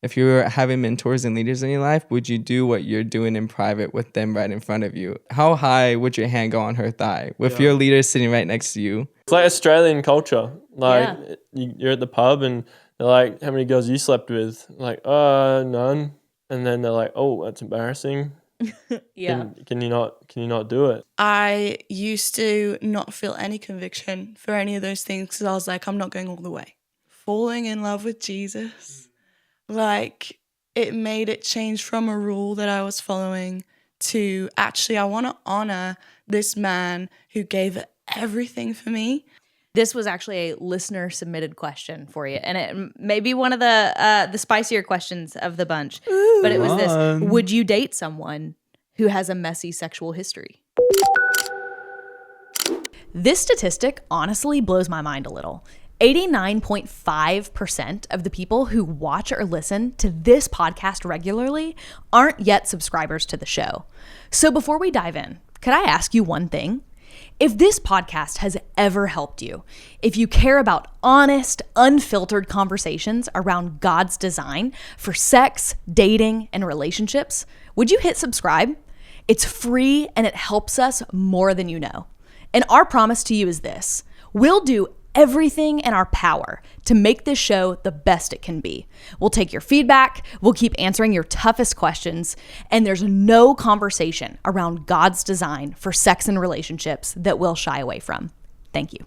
if you were having mentors and leaders in your life, would you do what you're doing in private with them right in front of you? How high would your hand go on her thigh with your leader sitting right next to you? It's like Australian culture. Like you're at the pub and they're like, how many girls you slept with? Like, none. And then they're like, oh, that's embarrassing. Can you not do it? I used to not feel any conviction for any of those things because I was like, I'm not going all the way. Falling in love with Jesus, like it made it change from a rule that I was following to actually I want to honor this man who gave everything for me. This was actually a listener submitted question for you, and it may be one of the spicier questions of the bunch. But it was this: would you date someone who has a messy sexual history? This statistic honestly blows my mind a little. 89.5% of the people who watch or listen to this podcast regularly aren't yet subscribers to the show. So before we dive in, could I ask you one thing? If this podcast has ever helped you, if you care about honest, unfiltered conversations around God's design for sex, dating, and relationships, would you hit subscribe? It's free and it helps us more than you know. And our promise to you is this: we'll do everything in our power to make this show the best it can be. We'll take your feedback, we'll keep answering your toughest questions, and there's no conversation around God's design for sex and relationships that we'll shy away from. Thank you.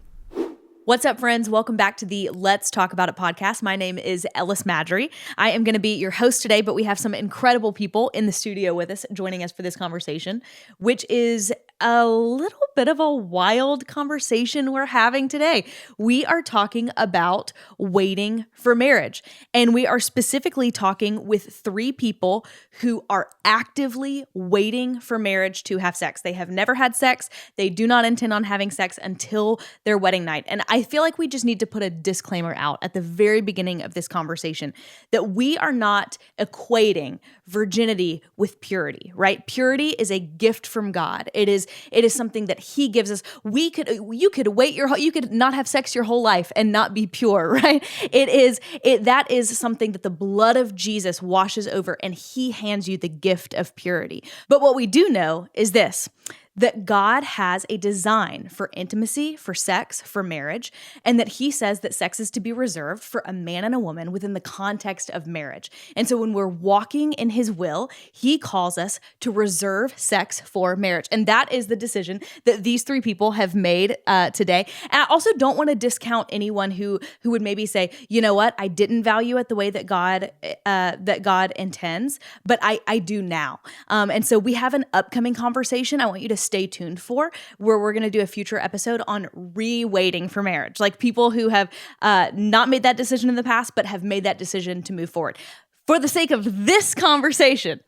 What's up, friends? Welcome back to the Let's Talk About It podcast. My name is Ellis Madry. I am going to be your host today, but we have some incredible people in the studio with us, joining us for this conversation, which is a little bit of a wild conversation we're having today. We are talking about waiting for marriage, and we are specifically talking with three people who are actively waiting for marriage to have sex. They have never had sex. They do not intend on having sex until their wedding night. And I feel like we just need to put a disclaimer out at the very beginning of this conversation that we are not equating virginity with purity, right? Purity is a gift from God. It is something that He gives us. You could not have sex your whole life and not be pure, right? That is something that the blood of Jesus washes over, and He hands you the gift of purity. But what we do know is this: that God has a design for intimacy, for sex, for marriage, and that He says that sex is to be reserved for a man and a woman within the context of marriage. And so when we're walking in His will, He calls us to reserve sex for marriage. And that is the decision that these three people have made today. And I also don't want to discount anyone who would maybe say, you know what, I didn't value it the way that God intends, but I do now. And so we have an upcoming conversation I want you to stay tuned for, where we're going to do a future episode on re-waiting for marriage, like people who have not made that decision in the past, but have made that decision to move forward. For the sake of this conversation,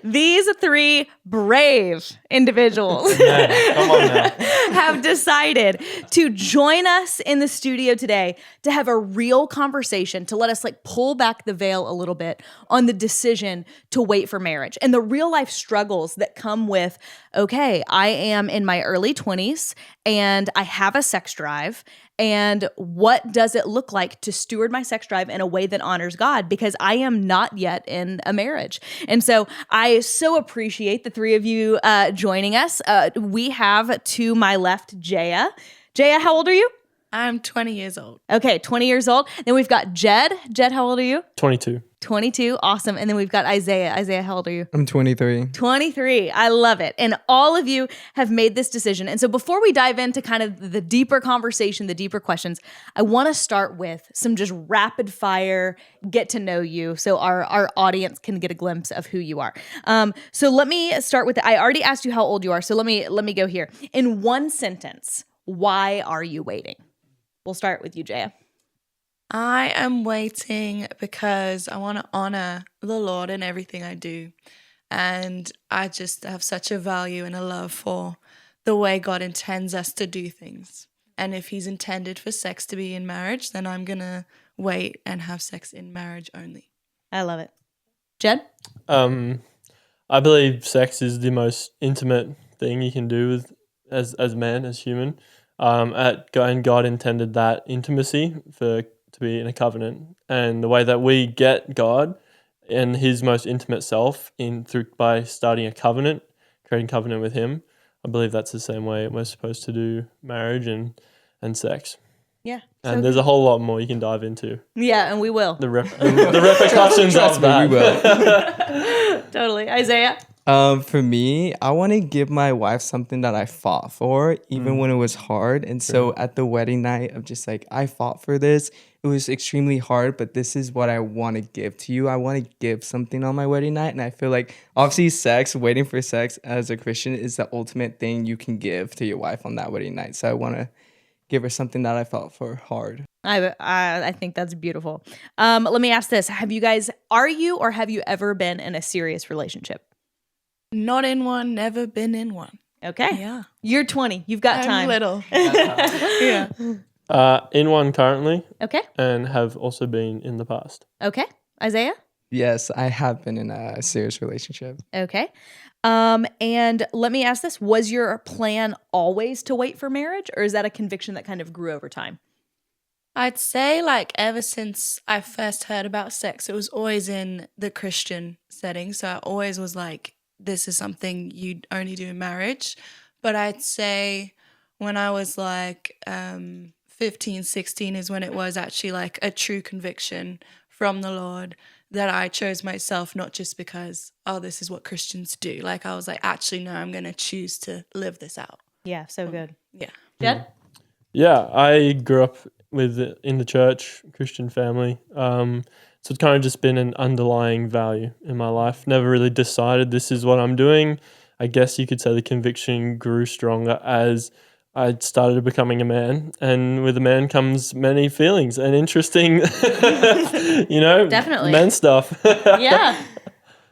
these three brave individuals have decided to join us in the studio today to have a real conversation, to let us pull back the veil a little bit on the decision to wait for marriage and the real life struggles that come with, okay, I am in my early 20s and I have a sex drive. And what does it look like to steward my sex drive in a way that honors God? Because I am not yet in a marriage. And so I so appreciate the three of you joining us. We have to my left, Jaiya. Jaiya, how old are you? I'm 20 years old. Okay, 20 years old. Then we've got Jed. Jed, how old are you? 22. 22, awesome. And then we've got Isaiah. Isaiah, how old are you? I'm 23. 23, I love it. And all of you have made this decision. And so before we dive into kind of the deeper conversation, the deeper questions, I want to start with some just rapid fire get to know you so our audience can get a glimpse of who you are. So let me start with, I already asked you how old you are, so let me go here. In one sentence, why are you waiting? We'll start with you, Jaiya. I am waiting because I want to honor the Lord in everything I do. And I just have such a value and a love for the way God intends us to do things. And if He's intended for sex to be in marriage, then I'm going to wait and have sex in marriage only. I love it. Jed? I believe sex is the most intimate thing you can do as man, as human. And God intended that intimacy for to be in a covenant, and the way that we get God and his most intimate self by starting a covenant, creating covenant with him. I believe that's the same way we're supposed to do marriage and sex. Yeah. And there's a whole lot more you can dive into. Yeah, and we will. The repercussions of that. We will. Totally. Isaiah? For me, I want to give my wife something that I fought for, even when it was hard. And so at the wedding night, I'm just like, I fought for this. It was extremely hard, but this is what I want to give to you. I want to give something on my wedding night. And I feel like, obviously, waiting for sex as a Christian is the ultimate thing you can give to your wife on that wedding night. So I want to give her something that I fought for hard. I think that's beautiful. Let me ask this. Have you ever been in a serious relationship? Not in one, never been in one. Okay. Yeah. You're 20. You've got time. I'm little. Yeah. In one currently. Okay. And have also been in the past. Okay. Isaiah? Yes, I have been in a serious relationship. Okay. And let me ask this. Was your plan always to wait for marriage, or is that a conviction that kind of grew over time? I'd say like ever since I first heard about sex, it was always in the Christian setting. So I always was like, this is something you'd only do in marriage. But I'd say when I was like 15, 16 is when it was actually like a true conviction from the Lord that I chose myself, not just because, oh, this is what Christians do. Like I was like, actually, no, I'm going to choose to live this out. Yeah, so good. Yeah. Jed? Yeah, I grew up in the church, Christian family. So it's kind of just been an underlying value in my life. Never really decided this is what I'm doing. I guess you could say the conviction grew stronger as I started becoming a man. And with a man comes many feelings and interesting, Definitely. men stuff. Yeah.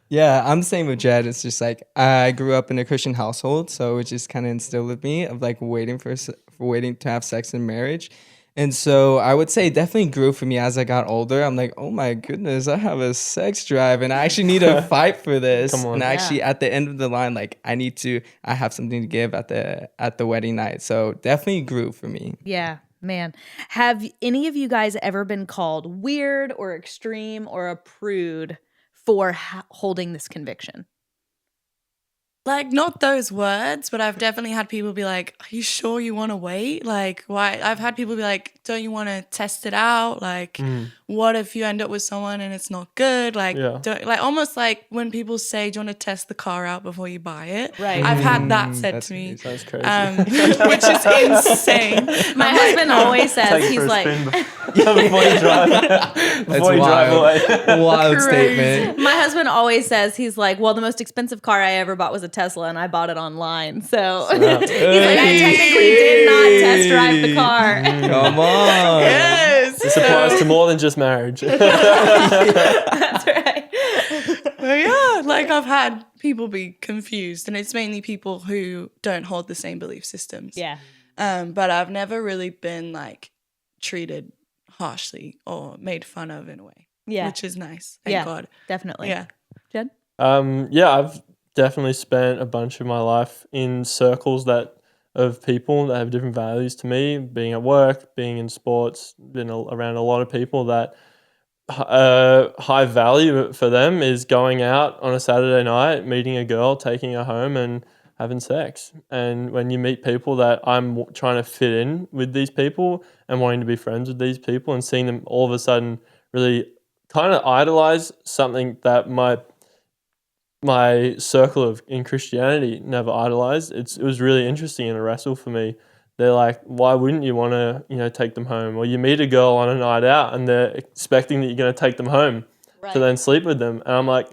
Yeah, I'm the same with Jed. It's just like I grew up in a Christian household, so it just kind of instilled with me of like waiting to have sex in marriage. And so I would say it definitely grew for me as I got older. I'm like, oh my goodness, I have a sex drive and I actually need to fight for this. Come on. And actually at the end of the line, like I have something to give at the wedding night. So definitely grew for me. Yeah, man. Have any of you guys ever been called weird or extreme or a prude for holding this conviction? Like, not those words, but I've definitely had people be like, are you sure you want to wait? Like, why? I've had people be like, don't you want to test it out? Like, what if you end up with someone and it's not good? Like, almost like when people say, do you want to test the car out before you buy it? Right. I've had that said to me. Sounds crazy. Which is insane. My husband always says, he's like, before you drive away. Wild statement. my husband always says, he's like, well, the most expensive car I ever bought was a Tesla and I bought it online. So he's like, I technically did not test drive the car. Come on. Yes. This applies to more than just marriage. That's right. But yeah, like I've had people be confused, and it's mainly people who don't hold the same belief systems. Yeah. But I've never really been like treated harshly or made fun of in a way. Yeah. Which is nice. Thank God. Definitely. Yeah. Jed? I've definitely spent a bunch of my life in circles of people that have different values to me, being at work, being in sports, been around a lot of people that high value for them is going out on a Saturday night, meeting a girl, taking her home and having sex. And when you meet people that I'm trying to fit in with these people and wanting to be friends with these people and seeing them all of a sudden really kind of idolize something that my circle in Christianity never idolized. It was really interesting and a wrestle for me. They're like, why wouldn't you want to, take them home? Or you meet a girl on a night out and they're expecting that you're going to take them home to then sleep with them. And I'm like,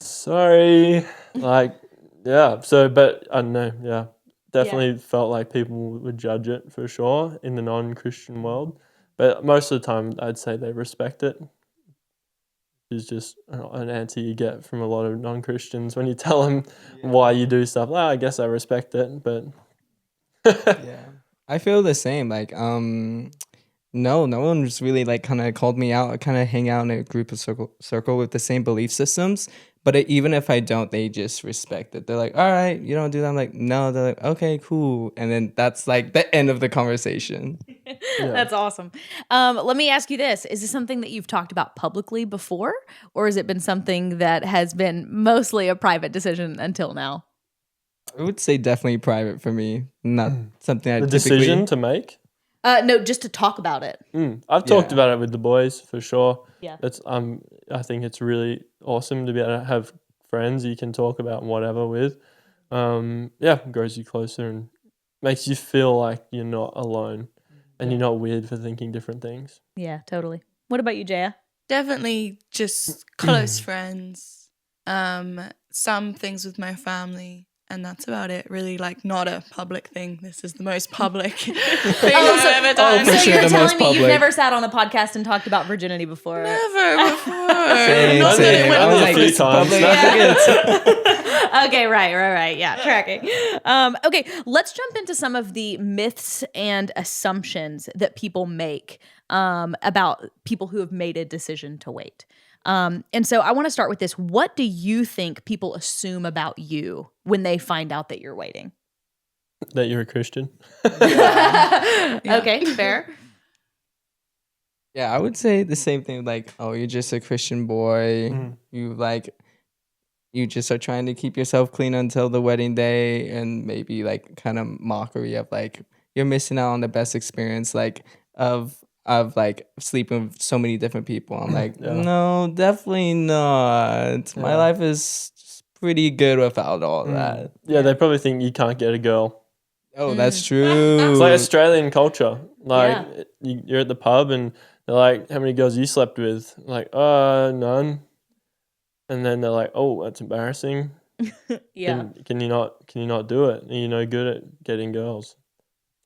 sorry. Like, yeah. So, but I don't know. Yeah. Definitely felt like people would judge it for sure in the non-Christian world. But most of the time, I'd say they respect it. Is just an answer you get from a lot of non-Christians when you tell them why you do stuff. Well, I guess I respect it, but Yeah, I feel the same. Like, No one's really like kind of called me out. I kind of hang out in a group of circle with the same belief systems. But even if I don't, they just respect it. They're like, all right, you don't do that. I'm like, no. They're like, okay, cool. And then that's like the end of the conversation. That's awesome. Let me ask you this. Is this something that you've talked about publicly before? Or has it been something that has been mostly a private decision until now? I would say definitely private for me. Not something I The typically... decision to make? No, just to talk about it. I've talked about it with the boys for sure. Yeah. That's I think it's really awesome to be able to have friends you can talk about whatever with. Grows you closer and makes you feel like you're not alone and you're not weird for thinking different things. Yeah, totally. What about you, Jaiya? Definitely just close friends. Some things with my family. And that's about it. Really, like, not a public thing. This is the most public thing I've ever done. for So sure you're the telling most me you've public. never sat on a podcast and talked about virginity before? Never before. Same, Not that same. it went I was a like, few it's times. public, I think Okay, right. Yeah, tracking. Okay, let's jump into some of the myths and assumptions that people make about people who have made a decision to wait. And so I want to start with this. What do you think people assume about you when they find out that you're waiting? That you're a Christian. Okay, fair. Yeah, I would say the same thing. Like, oh, you're just a Christian boy. You just are trying to keep yourself clean until the wedding day, and maybe like kind of mockery of like you're missing out on the best experience, like of like sleeping with so many different people. I'm like, no, definitely not. My life is pretty good without all that. Yeah, they probably think you can't get a girl. Oh, that's true. It's like Australian culture. Like you're at the pub and they're like, how many girls you slept with? Like, none. And then they're like, oh, that's embarrassing. Yeah. Can you not do it? Are you no good at getting girls?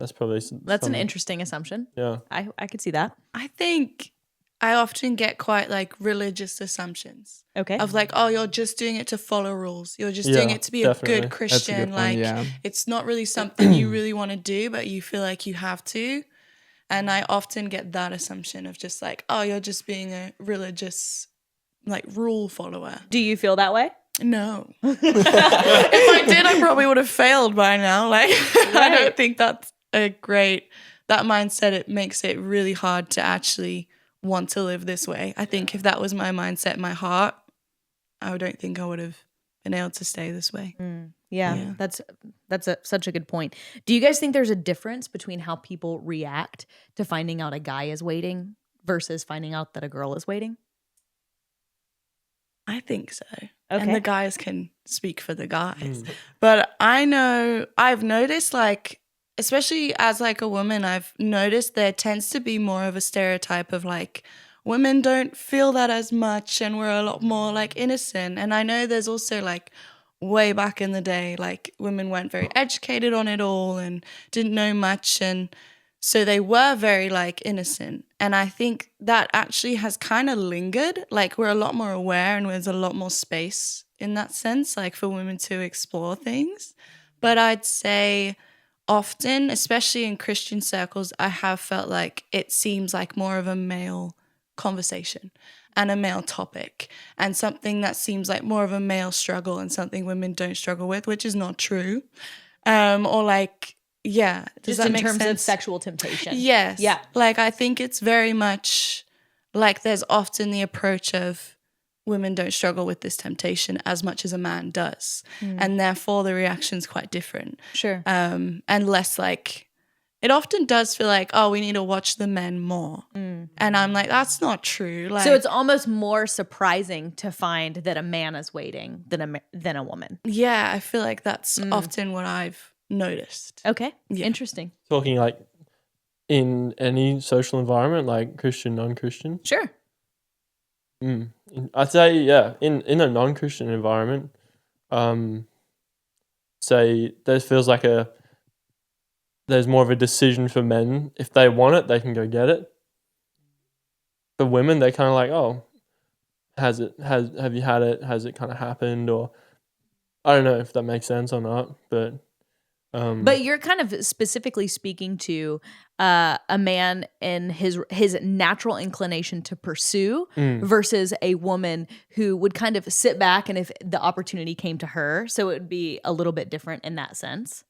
That's probably That's an interesting assumption. Yeah. I could see that. I think I often get quite like religious assumptions. Okay. Of like, oh, you're just doing it to follow rules. You're just doing it to be definitely. a good Christian. That's a good one, like, it's not really something you really want to do, but you feel like you have to. And I often get that assumption of just like, oh, you're just being a religious, like, rule follower. Do you feel that way? No. If I did, I probably would have failed by now. Like, I don't think that's that mindset, it makes it really hard to actually want to live this way. I think if that was my mindset, my heart, I don't think I would have been able to stay this way. Yeah. That's such a good point. Do you guys think there's a difference between how people react to finding out a guy is waiting versus finding out that a girl is waiting? I think so. Okay. And the guys can speak for the guys. But I've noticed, like, especially as like a woman, I've noticed there tends to be more of a stereotype of like women don't feel that as much and we're a lot more like innocent. And I know there's also like way back in the day, like women weren't very educated on it all and didn't know much. And so they were very like innocent. And I think that actually has kind of lingered. Like we're a lot more aware and there's a lot more space in that sense, like for women to explore things. But I'd say often, especially in Christian circles, I have felt like it seems like more of a male conversation and a male topic and something that seems like more of a male struggle and something women don't struggle with, which is not true. Or like, yeah. Does Just that in make terms sense? of sexual temptation. Yes. Yeah. Like I think it's very much like there's often the approach of women don't struggle with this temptation as much as a man does. And therefore the reaction's quite different. Sure. And less like, it often does feel like, oh, we need to watch the men more. And I'm like, that's not true. Like, So it's almost more surprising to find that a man is waiting than a woman. yeah, I feel like that's often what I've noticed. Okay. Yeah. Interesting. Talking like in any social environment, like Christian, non-Christian. Sure. I'd say, yeah, in a non-Christian environment, say there feels like there's more of a decision for men. If they want it, they can go get it. For women, they're kind of like, oh, have you had it? Has it kind of happened? Or I don't know if that makes sense or not, but But you're kind of specifically speaking to a man and his natural inclination to pursue versus a woman who would kind of sit back and if the opportunity came to her, so it would be a little bit different in that sense.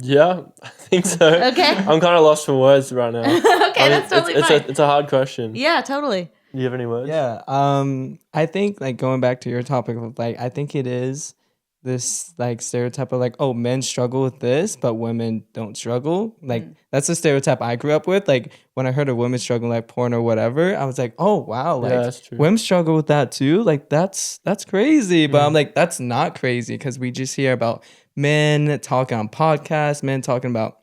Yeah, I think so. Okay. I'm kind of lost for words right now. Okay, that's totally fine. It's a hard question. Yeah, totally. Do you have any words? Yeah. I think like going back to your topic of like, I think it is this like stereotype of like, oh, men struggle with this, but women don't struggle. Like that's a stereotype I grew up with. Like when I heard a woman struggle like porn or whatever, I was like, oh wow, like that's true. women struggle with that too. Like that's crazy. But I'm like, that's not crazy because we just hear about men talking on podcasts, men talking about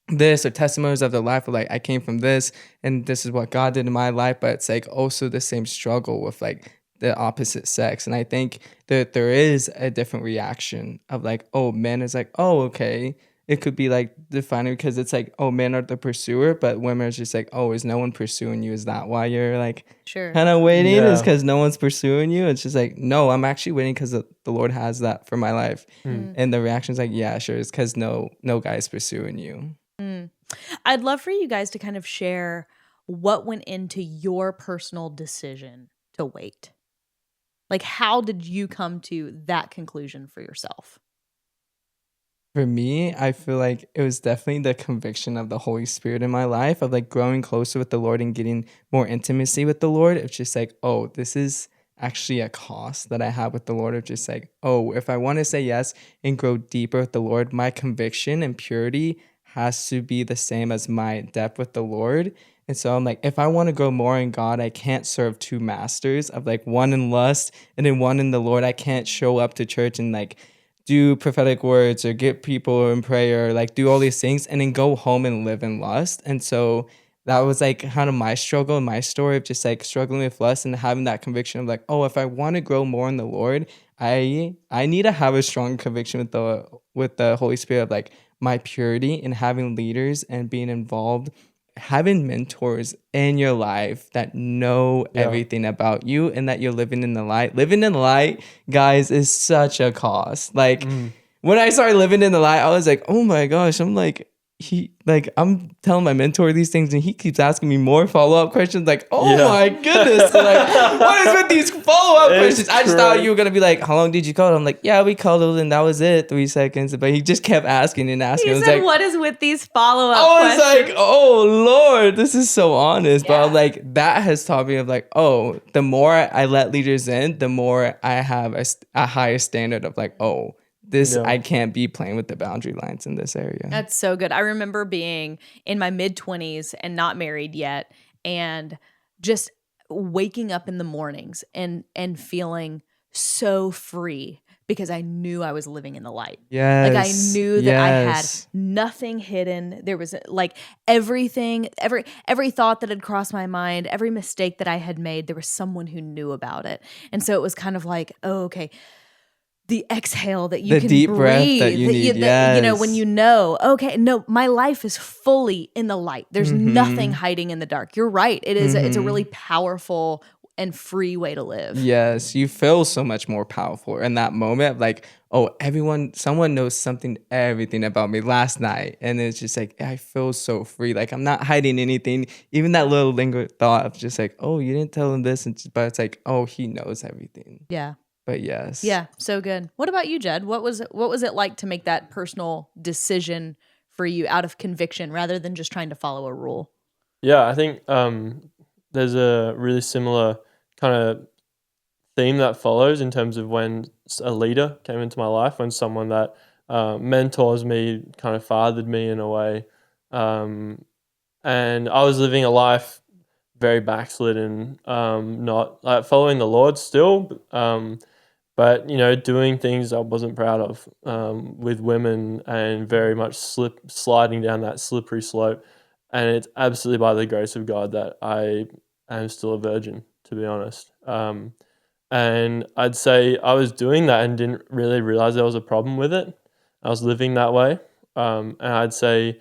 this or testimonies of their life of like I came from this and this is what God did in my life, but it's like also the same struggle with like the opposite sex. And I think that there is a different reaction of like, oh, men is like, oh, okay. It could be like defining because it's like, oh, men are the pursuer, but women are just like, oh, is no one pursuing you? Is that why you're like kind of waiting? Is because no one's pursuing you? It's just like, no, I'm actually waiting because the Lord has that for my life. And the reaction is like, yeah, sure. It's because no guy's pursuing you. I'd love for you guys to kind of share what went into your personal decision to wait. Like, how did you come to that conclusion for yourself? For me, I feel like it was definitely the conviction of the Holy Spirit in my life of like growing closer with the Lord and getting more intimacy with the Lord. It's just like, oh, this is actually a cost that I have with the Lord of just like, oh, if I want to say yes and grow deeper with the Lord, my conviction and purity has to be the same as my depth with the Lord. And so I'm like, if I want to grow more in God, I can't serve two masters of like one in lust and then one in the Lord. I can't show up to church and like do prophetic words or get people in prayer, like do all these things and then go home and live in lust. And so that was like kind of my struggle and my story of just like struggling with lust and having that conviction of like, oh, if I want to grow more in the Lord, I need to have a strong conviction with the Holy Spirit of like my purity and having leaders and being involved, having mentors in your life that know everything about you and that you're living in the light. Living in the light, guys, is such a cost. Like when I started living in the light, I was like, oh my gosh, I'm telling my mentor these things and he keeps asking me more follow-up questions like, oh my goodness. Like, what is with these follow-up questions? I just thought you were going to be like, how long did you call it? I'm like, yeah, we called it and that was it, 3 seconds. But he just kept asking and asking. He said, like, what is with these follow-up questions? I was questions? like, oh Lord, this is so honest. But I'm like, that has taught me of like, oh, the more I let leaders in, the more I have a higher standard of like, oh, I can't be playing with the boundary lines in this area. That's so good. I remember being in my mid-20s and not married yet and just waking up in the mornings and feeling so free because I knew I was living in the light. Yes. Like I knew that I had nothing hidden. There was like everything, every thought that had crossed my mind, every mistake that I had made, there was someone who knew about it. And so it was kind of like, oh, okay, the exhale that you the can deep breathe, breath that you need. You know, when you know, okay, no, my life is fully in the light. There's nothing hiding in the dark. You're right. It is. It's a really powerful and free way to live. Yes, you feel so much more powerful in that moment of like, oh, someone knows everything about me last night. And it's just like, I feel so free. Like I'm not hiding anything. Even that little lingering thought of just like, oh, you didn't tell him this. But it's like, oh, he knows everything. Yeah. But yes. Yeah, so good. What about you, Jed? What was it like to make that personal decision for you out of conviction rather than just trying to follow a rule? Yeah, I think there's a really similar kind of theme that follows in terms of when a leader came into my life, when someone that mentors me, kind of fathered me in a way. And I was living a life very backslidden, not like following the Lord still, but, you know, doing things I wasn't proud of with women and very much sliding down that slippery slope. And it's absolutely by the grace of God that I am still a virgin, to be honest. And I'd say I was doing that and didn't really realize there was a problem with it. I was living that way. And I'd say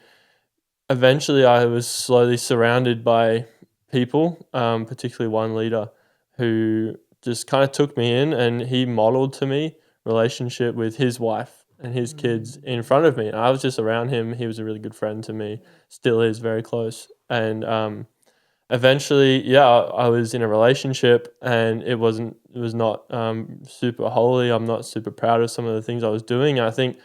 eventually I was slowly surrounded by people, particularly one leader who just kind of took me in and he modeled to me relationship with his wife. and his kids in front of me. And I was just around him. He was a really good friend to me, still is very close. And eventually, I was in a relationship, and it was not super holy. I'm not super proud of some of the things I was doing. And I think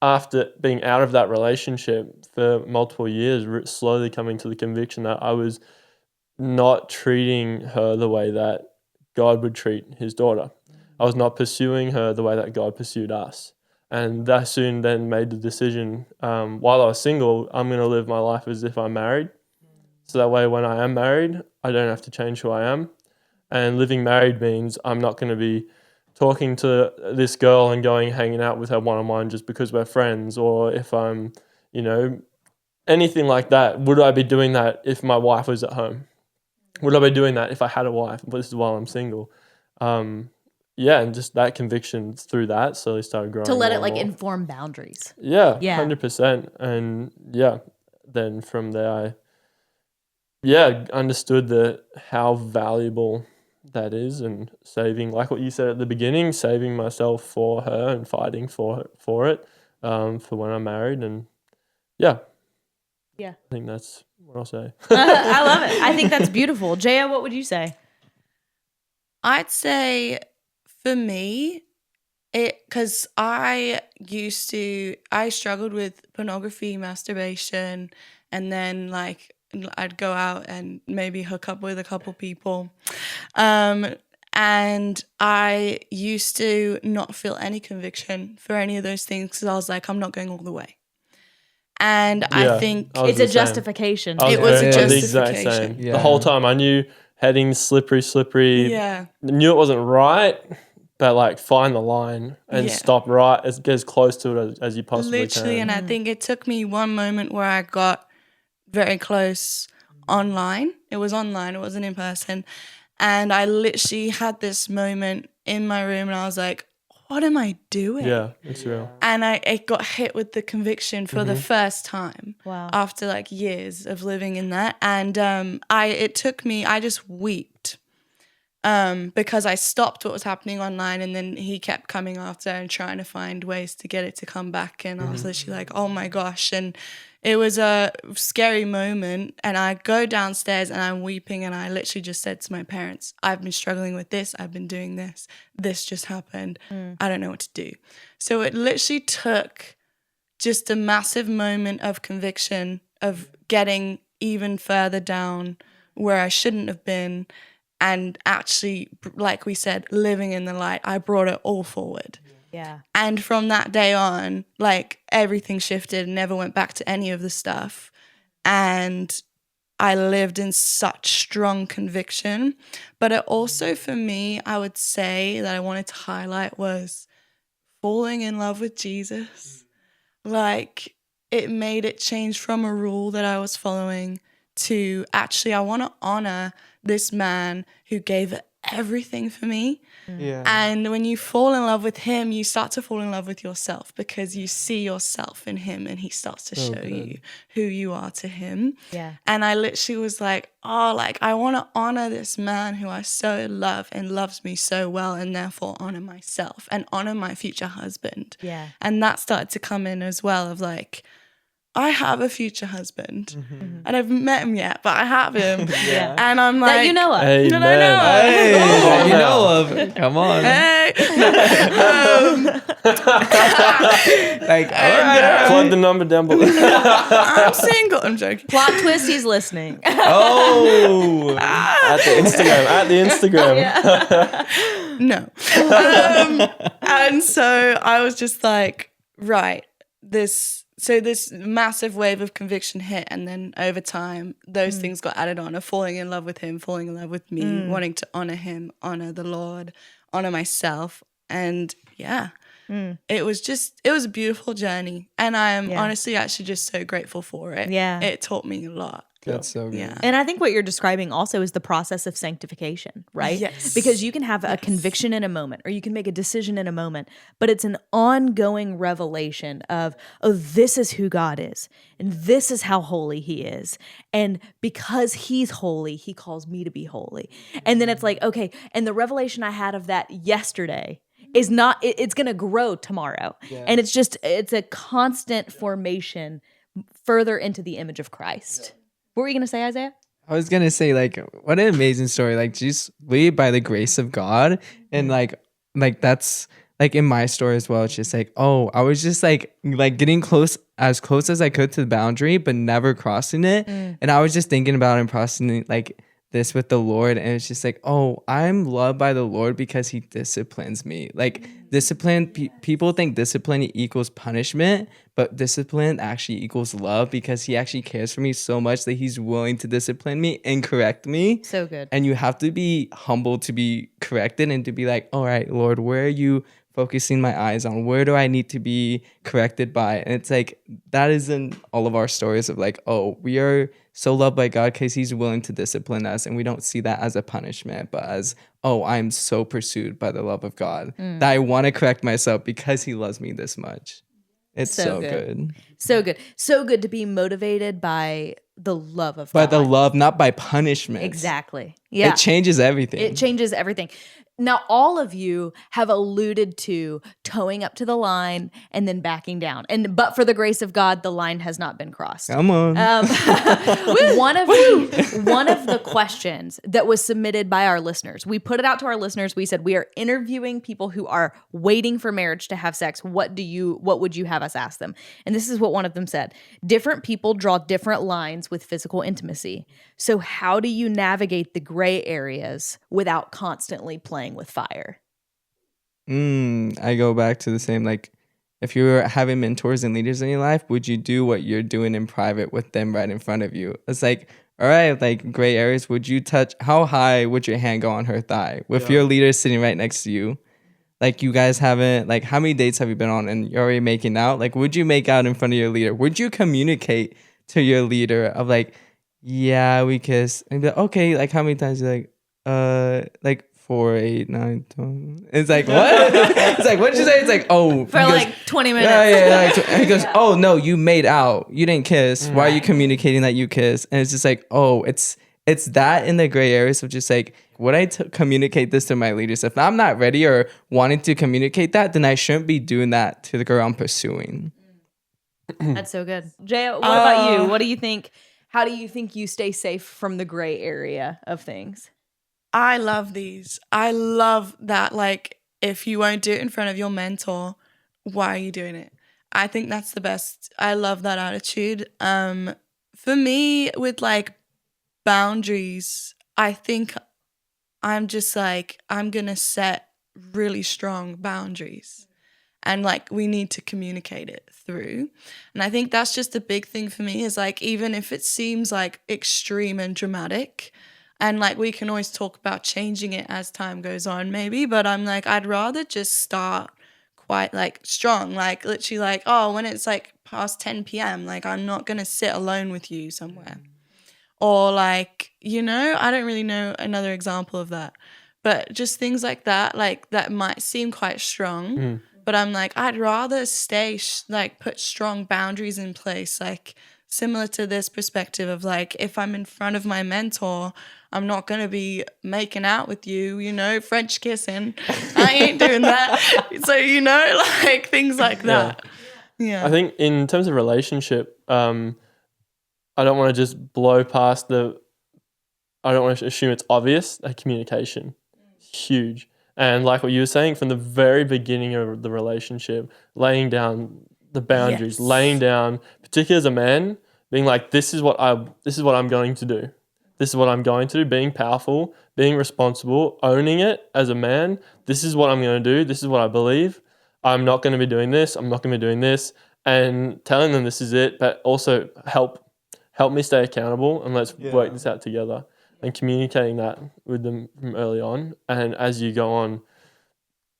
after being out of that relationship for multiple years, slowly coming to the conviction that I was not treating her the way that God would treat his daughter. I was not pursuing her the way that God pursued us. And that soon then made the decision, while I was single, I'm going to live my life as if I'm married. So that way when I am married, I don't have to change who I am. And living married means I'm not going to be talking to this girl and hanging out with her one-on-one just because we're friends, or if I'm, anything like that. Would I be doing that if my wife was at home? Would I be doing that if I had a wife? But this is while I'm single. And just that conviction through that slowly started growing. To let it more. inform boundaries. Yeah, 100%. And then from there I understood how valuable that is, and saving, like what you said at the beginning, saving myself for her and fighting for it, for when I'm married. And I think that's what I'll say. I love it. I think that's beautiful. Jaiya, what would you say? I'd say for me, because I struggled with pornography, masturbation, and then I'd go out and maybe hook up with a couple people. And I used to not feel any conviction for any of those things because I was like, I'm not going all the way. And I think it's a justification. It was a the exact justification. same. Yeah. The whole time I knew heading slippery. Yeah. Knew it wasn't right, but find the line and stop right as close to it as you possibly can. Literally, and I think it took me one moment where I got very close online. It was online, it wasn't in person. And I literally had this moment in my room and I was like, what am I doing? Yeah, it's real. And I got hit with the conviction for the first time. Wow. After years of living in that. And I just wept because I stopped what was happening online, and then he kept coming after and trying to find ways to get it to come back. And I was literally like, oh my gosh. And it was a scary moment, and I go downstairs and I'm weeping, and I literally just said to my parents, I've been struggling with this, I've been doing this just happened, I don't know what to do. So it literally took just a massive moment of conviction of getting even further down where I shouldn't have been, and actually, like we said, living in the light. I brought it all forward. Yeah. And from that day on, everything shifted and never went back to any of the stuff. And I lived in such strong conviction. But it also, for me, I would say that I wanted to highlight was falling in love with Jesus. It made it change from a rule that I was following to actually, I want to honor this man who gave everything for me. Yeah. And when you fall in love with him, you start to fall in love with yourself because you see yourself in him, and he starts to show you who you are to him. Yeah. And I literally was like, I want to honor this man who I so love and loves me so well, and therefore honor myself and honor my future husband. Yeah. And that started to come in as well of I have a future husband, and I've met him yet, but I have him. Yeah. And I'm like, that you know of. Amen. that I know of. Hey, that you know of. Come on. Hey. All right. Plug the number down below. I'm single. I'm joking. Plot twist, he's listening. Oh. At the Instagram. No. And so I was just like, right, this massive wave of conviction hit, and then over time, those things got added on of falling in love with him, falling in love with me, wanting to honor him, honor the Lord, honor myself. And it was a beautiful journey. And I am honestly actually just so grateful for it. Yeah. It taught me a lot. That's so good. Yeah. And I think what you're describing also is the process of sanctification, right? Yes. Because you can have a conviction in a moment, or you can make a decision in a moment, but it's an ongoing revelation of, this is who God is, and this is how holy he is. And because he's holy, he calls me to be holy. And then it's like, okay, and the revelation I had of that yesterday is not, it's going to grow tomorrow. Yeah. And it's a constant formation further into the image of Christ. Yeah. What were you going to say, Isaiah? I was going to say, like, what an amazing story. Like, just lead by the grace of God. And like that's like in my story as well. It's just like, oh, I was just like getting as close as I could to the boundary, but never crossing it. And I was just thinking about and processing like this with the Lord, and it's just like, oh, I'm loved by the Lord because he disciplines me. Like discipline, people think discipline equals punishment, but discipline actually equals love, because he actually cares for me so much that he's willing to discipline me and correct me. So good. And you have to be humble to be corrected and to be like, all right, Lord, where are you focusing my eyes on? Where do I need to be corrected by? And it's like, that is in all of our stories of like, oh, we are so loved by God because he's willing to discipline us, and we don't see that as a punishment, but as, oh, I'm so pursued by the love of God that I want to correct myself because he loves me this much. It's so good. So good. So good to be motivated by the love of God. By the love, not by punishment. Exactly. Yeah. It changes everything. It changes everything. Now, all of you have alluded to towing up to the line and then backing down. But for the grace of God, the line has not been crossed. Come on. One of the questions that was submitted by our listeners, we put it out to our listeners. We said, we are interviewing people who are waiting for marriage to have sex. What would you have us ask them? And this is what one of them said. Different people draw different lines with physical intimacy. So how do you navigate the gray areas without constantly playing with fire? I go back to the same, like, if you were having mentors and leaders in your life, would you do what you're doing in private with them right in front of you? It's like, all right, like gray areas, would you touch, how high would your hand go on her thigh? With your leader sitting right next to you, like you guys haven't, like how many dates have you been on and you're already making out? Like, would you make out in front of your leader? Would you communicate to your leader of like, yeah, we kiss, and be like, okay, like how many times? You're like 4, 8, 9, 10. It's like, what? It's like, what'd you say? It's like, oh. For like 20 minutes. Yeah. And he goes, oh, no, you made out. You didn't kiss. Why are you communicating that you kiss? And it's just like, oh, it's that in the gray areas of just like, would I communicate this to my leaders? If I'm not ready or wanting to communicate that, then I shouldn't be doing that to the girl I'm pursuing. That's so good. Jaiya, what about you? What do you think? How do you think you stay safe from the gray area of things? I love these. I love that, like, if you won't do it in front of your mentor, why are you doing it? I think that's the best. I love that attitude. For me, with, like, boundaries, I think I'm just, like, I'm going to set really strong boundaries. And, like, we need to communicate it through. And I think that's just a big thing for me is, like, even if it seems, like, extreme and dramatic, and, like, we can always talk about changing it as time goes on, maybe. But I'm like, I'd rather just start quite, like, strong. Like, literally, like, oh, when it's, like, past 10 p.m., like, I'm not going to sit alone with you somewhere. Or, like, you know, I don't really know another example of that. But just things like that might seem quite strong. But I'm like, I'd rather stay, like, put strong boundaries in place, like, similar to this perspective of, like, if I'm in front of my mentor, I'm not going to be making out with you, you know, French kissing. I ain't doing that. So, you know, like, things like that. Yeah. I think in terms of relationship, I don't want to just blow past I don't want to assume it's obvious, that communication is huge. And like what you were saying, from the very beginning of the relationship, laying down the boundaries, laying down, particularly as a man, being like, this is what I'm going to do. This is what I'm going to do, being powerful, being responsible, owning it as a man. This is what I'm going to do. This is what I believe. I'm not going to be doing this. I'm not going to be doing this. And telling them this is it, but also help me stay accountable and let's work this out together. And communicating that with them from early on. And as you go on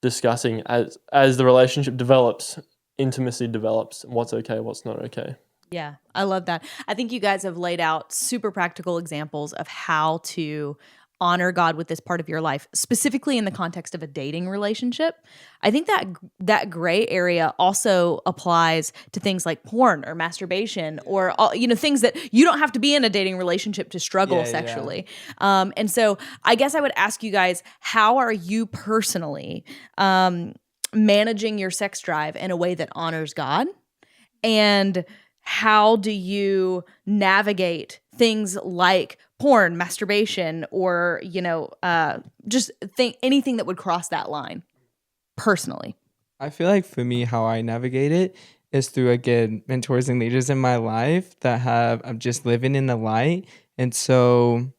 discussing, as the relationship develops, intimacy develops, what's okay, what's not okay. Yeah, I love that. I think you guys have laid out super practical examples of how to honor God with this part of your life, specifically in the context of a dating relationship. I think that gray area also applies to things like porn or masturbation or, you know, things that you don't have to be in a dating relationship to struggle sexually. And so I guess I would ask you guys, how are you personally managing your sex drive in a way that honors God? And how do you navigate things like porn, masturbation, or, just anything that would cross that line personally? I feel like for me, how I navigate it is through, again, mentors and leaders in my life I'm just living in the light. And so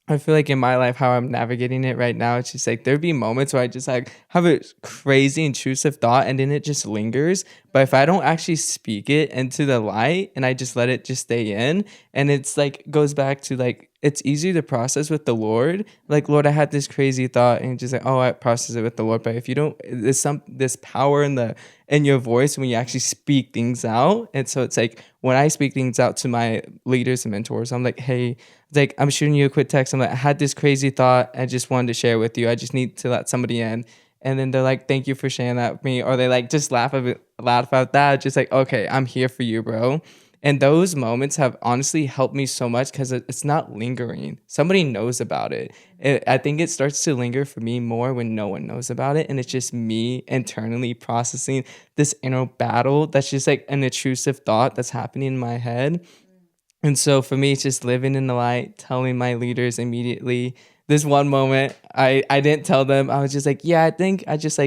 I feel like in my life, how I'm navigating it right now, it's just like there'd be moments where I just like have a crazy intrusive thought and then it just lingers. But if I don't actually speak it into the light and I just let it just stay in, and it's like goes back to like it's easier to process with the Lord. Like, Lord, I had this crazy thought, and just like, oh, I process it with the Lord. But if you don't, there's this power in your voice when you actually speak things out. And so it's like when I speak things out to my leaders and mentors, I'm like, hey, it's like I'm shooting you a quick text. I'm like, I had this crazy thought. I just wanted to share with you. I just need to let somebody in. And then they're like, thank you for sharing that with me. Or they like just laugh about that. Just like, okay, I'm here for you, bro. And those moments have honestly helped me so much because it's not lingering. Somebody knows about it. I think it starts to linger for me more when no one knows about it. And it's just me internally processing this inner battle that's just like an intrusive thought that's happening in my head. And so for me, it's just living in the light, telling my leaders immediately. This one moment, I didn't tell them. I was just like, yeah, I think I just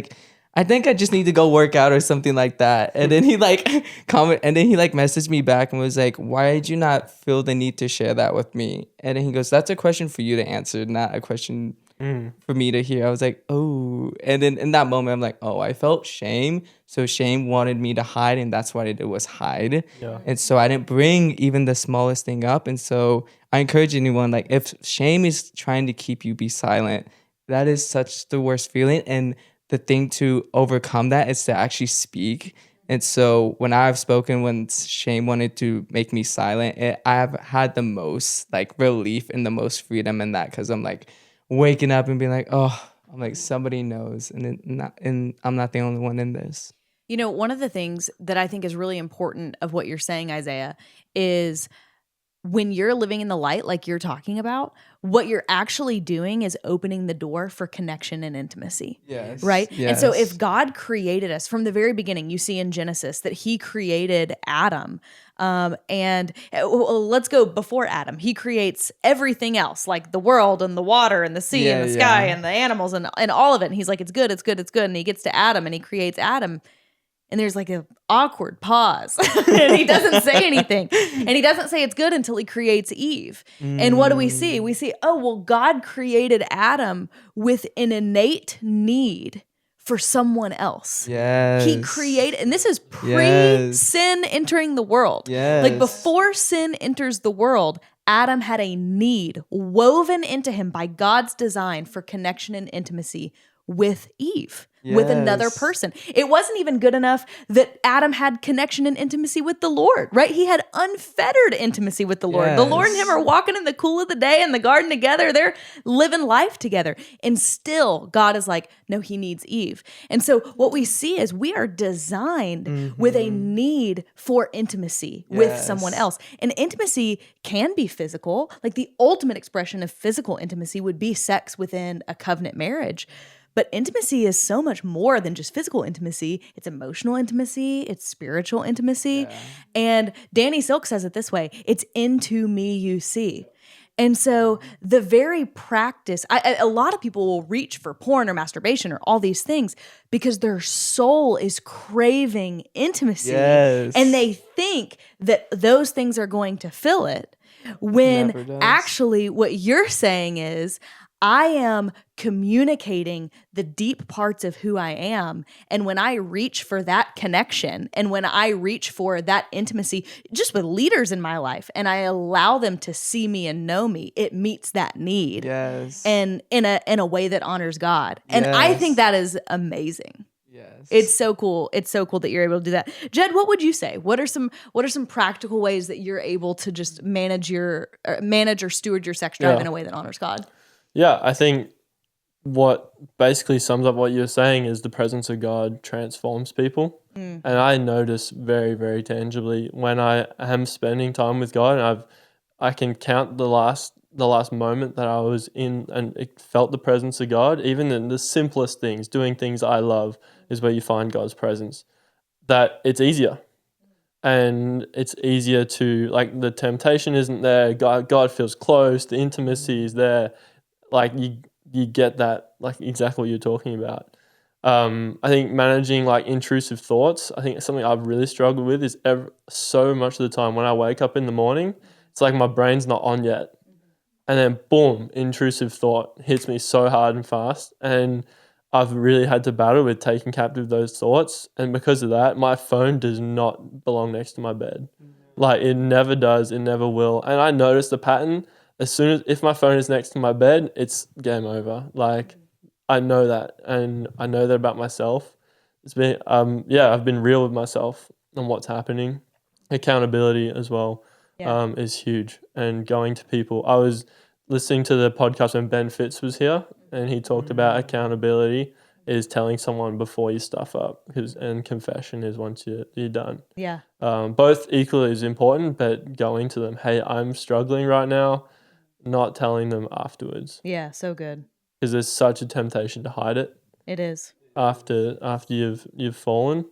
need to go work out or something like that. And then he like messaged me back and was like, why did you not feel the need to share that with me? And then he goes, that's a question for you to answer, not a question for me to hear. I was like, oh. And then in that moment, I'm like, oh, I felt shame. So shame wanted me to hide, and that's what I did was hide. Yeah. And so I didn't bring even the smallest thing up. And so I encourage anyone, like, if shame is trying to keep you be silent, that is such the worst feeling. And the thing to overcome that is to actually speak. And so when I've spoken, when shame wanted to make me silent, I've had the most like relief and the most freedom in that, because I'm like waking up and being like, oh, I'm like, somebody knows, and I'm not the only one in this. You know, one of the things that I think is really important of what you're saying, Isaiah, is when you're living in the light, like you're talking about, what you're actually doing is opening the door for connection and intimacy. Yes. Right? Yes. And so if God created us from the very beginning, you see in Genesis that he created Adam. And let's go before Adam. He creates everything else, like the world and the water and the sea and the sky and the animals and all of it. And he's like, it's good, it's good, it's good. And he gets to Adam and he creates Adam. And there's like an awkward pause and he doesn't say anything, and he doesn't say it's good until he creates Eve. And what do we see? We see, oh, well, God created Adam with an innate need for someone else. Yes. He created, and this is pre-sin entering the world. Yes. Like before sin enters the world, Adam had a need woven into him by God's design for connection and intimacy with Eve, with another person. It wasn't even good enough that Adam had connection and intimacy with the Lord, right? He had unfettered intimacy with the Lord. Yes. The Lord and him are walking in the cool of the day in the garden together. They're living life together. And still, God is like, no, he needs Eve. And so what we see is we are designed with a need for intimacy with someone else. And intimacy can be physical. Like the ultimate expression of physical intimacy would be sex within a covenant marriage. But intimacy is so much more than just physical intimacy. It's emotional intimacy. It's spiritual intimacy. Yeah. And Danny Silk says it this way, it's into me you see. And so the very practice, a lot of people will reach for porn or masturbation or all these things because their soul is craving intimacy. Yes. And they think that those things are going to fill it. When actually what you're saying is, I am communicating the deep parts of who I am. And when I reach for that connection and when I reach for that intimacy, just with leaders in my life, and I allow them to see me and know me, it meets that need. Yes. And in a way that honors God. And I think that is amazing. Yes. It's so cool. It's so cool that you're able to do that. Jed, what would you say? What are some practical ways that you're able to just manage or steward your sex drive in a way that honors God? Yeah, I think what basically sums up what you're saying is the presence of God transforms people. And I notice very, very tangibly when I am spending time with God, and I can count the last the last moment that I was in and it felt the presence of God, even in the simplest things, doing things I love is where you find God's presence, that it's easier. And it's easier to, like, the temptation isn't there. God feels close. The intimacy is there. Like, you get that, like, exactly what you're talking about. I think managing, like, intrusive thoughts, I think something I've really struggled with is so much of the time when I wake up in the morning, it's like my brain's not on yet. And then, boom, intrusive thought hits me so hard and fast. And I've really had to battle with taking captive those thoughts. And because of that, my phone does not belong next to my bed. Like, it never does. It never will. And I noticed the pattern. As soon as, if my phone is next to my bed, it's game over. Like, I know that. And I know that about myself. It's been, I've been real with myself and what's happening. Accountability as well. Is huge. And going to people. I was listening to the podcast when Ben Fitz was here, and he talked about accountability is telling someone before you stuff up, and confession is once you're done. Yeah. Both equally is important, but going to them, hey, I'm struggling right now, not telling them afterwards. Yeah, so good. Because there's such a temptation to hide it. It is. After you've fallen.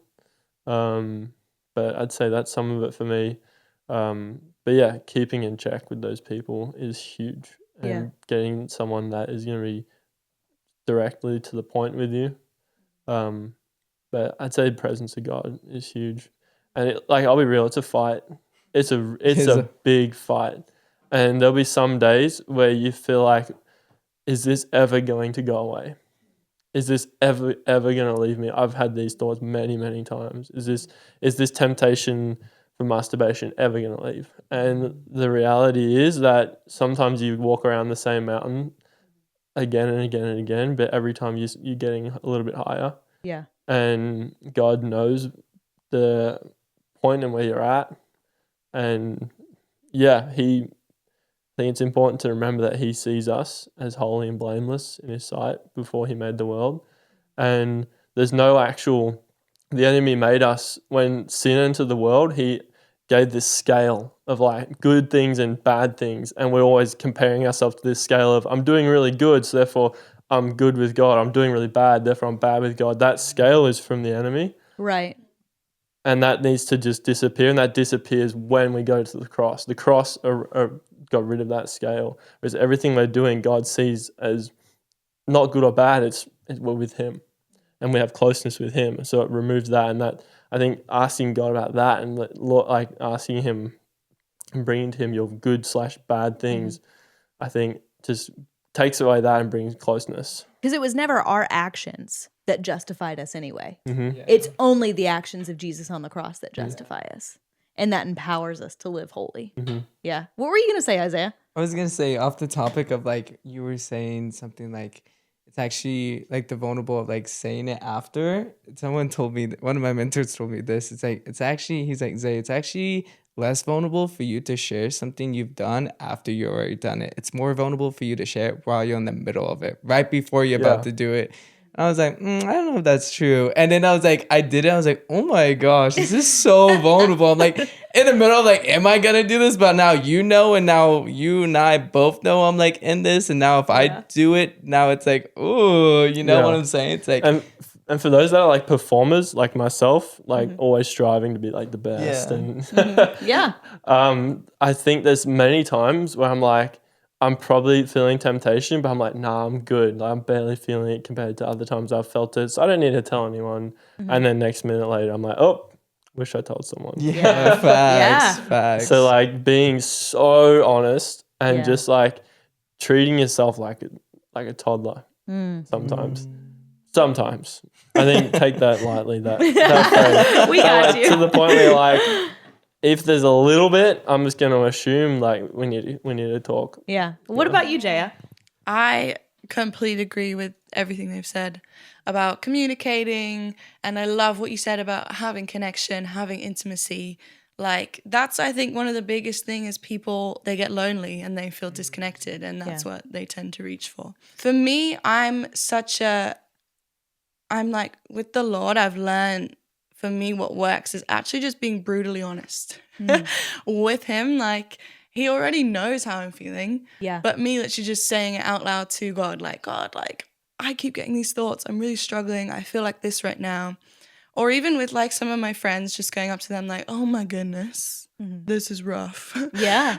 But I'd say that's some of it for me. But yeah, keeping in check with those people is huge, and getting someone that is going to be directly to the point with you. But I'd say the presence of God is huge, and I'll be real, it's a fight. It's a big fight, and there'll be some days where you feel like, is this ever going to go away? Is this ever going to leave me? I've had these thoughts many, many times. Is this temptation for masturbation ever going to leave? And the reality is that sometimes you walk around the same mountain again and again and again, but every time you're getting a little bit higher. Yeah. And God knows the point and where you're at. And yeah, I think it's important to remember that he sees us as holy and blameless in his sight before he made the world. And there's no the enemy made us, when sin entered the world, he gave this scale of like good things and bad things. And we're always comparing ourselves to this scale of, I'm doing really good, so therefore I'm good with God. I'm doing really bad, therefore I'm bad with God. That scale is from the enemy. Right. And that needs to just disappear. And that disappears when we go to the cross. The cross got rid of that scale. Whereas everything we're doing, God sees as not good or bad. We're with him. And we have closeness with him. So it removes that. And that, I think, asking God about that and like asking him and bringing to him your good/bad things, I think just takes away that and brings closeness. Because it was never our actions that justified us anyway. Mm-hmm. Yeah. It's only the actions of Jesus on the cross that justify us. And that empowers us to live holy. Mm-hmm. Yeah. What were you going to say, Isaiah? I was going to say, off the topic of like, you were saying something like, it's actually like the vulnerable of like saying it after. Someone told me, one of my mentors told me this. It's like, he's like, Zay, it's actually less vulnerable for you to share something you've done after you already done it. It's more vulnerable for you to share it while you're in the middle of it, right before you're about to do it. And I was like, I don't know if that's true. And then I was like, I did it. I was like, oh my gosh, this is so vulnerable. I'm like in the middle of like, am I going to do this? But now you know, and now you and I both know I'm like in this. And now if I do it, now it's like, oh, you know what I'm saying? It's like, and for those that are like performers, like myself, like always striving to be like the best. Yeah. And I think there's many times where I'm like, I'm probably feeling temptation, but I'm like, nah, I'm good. Like, I'm barely feeling it compared to other times I've felt it. So I don't need to tell anyone. And then next minute later, I'm like, oh, wish I told someone. yeah, facts. So like being so honest and just like treating yourself like a toddler sometimes. Sometimes. I think take that lightly. That phrase. We got you. To the point where like, if there's a little bit, I'm just going to assume like we need to talk. Yeah. What about you, Jaiya? I completely agree with everything they've said about communicating. And I love what you said about having connection, having intimacy. Like that's, I think, one of the biggest things is people, they get lonely and they feel disconnected. And that's what they tend to reach for. For me, I'm like with the Lord, I've learned, for me, what works is actually just being brutally honest with him. Like, he already knows how I'm feeling. Yeah. But me literally just saying it out loud to God, like, God, like, I keep getting these thoughts. I'm really struggling. I feel like this right now. Or even with like some of my friends, just going up to them like, oh my goodness, this is rough. Yeah.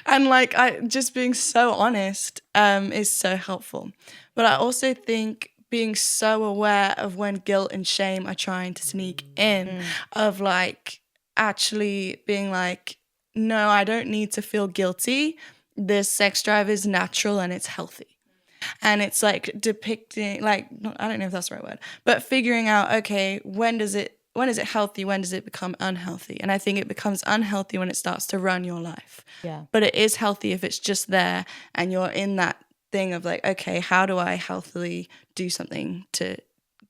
And like I just being so honest is so helpful. But I also think being so aware of when guilt and shame are trying to sneak in, of like actually being like, no, I don't need to feel guilty. This sex drive is natural and it's healthy. And it's like depicting, like, I don't know if that's the right word, but figuring out, okay, when is it healthy? When does it become unhealthy? And I think it becomes unhealthy when it starts to run your life. Yeah. But it is healthy if it's just there and you're in that thing of like, okay, how do I healthily do something to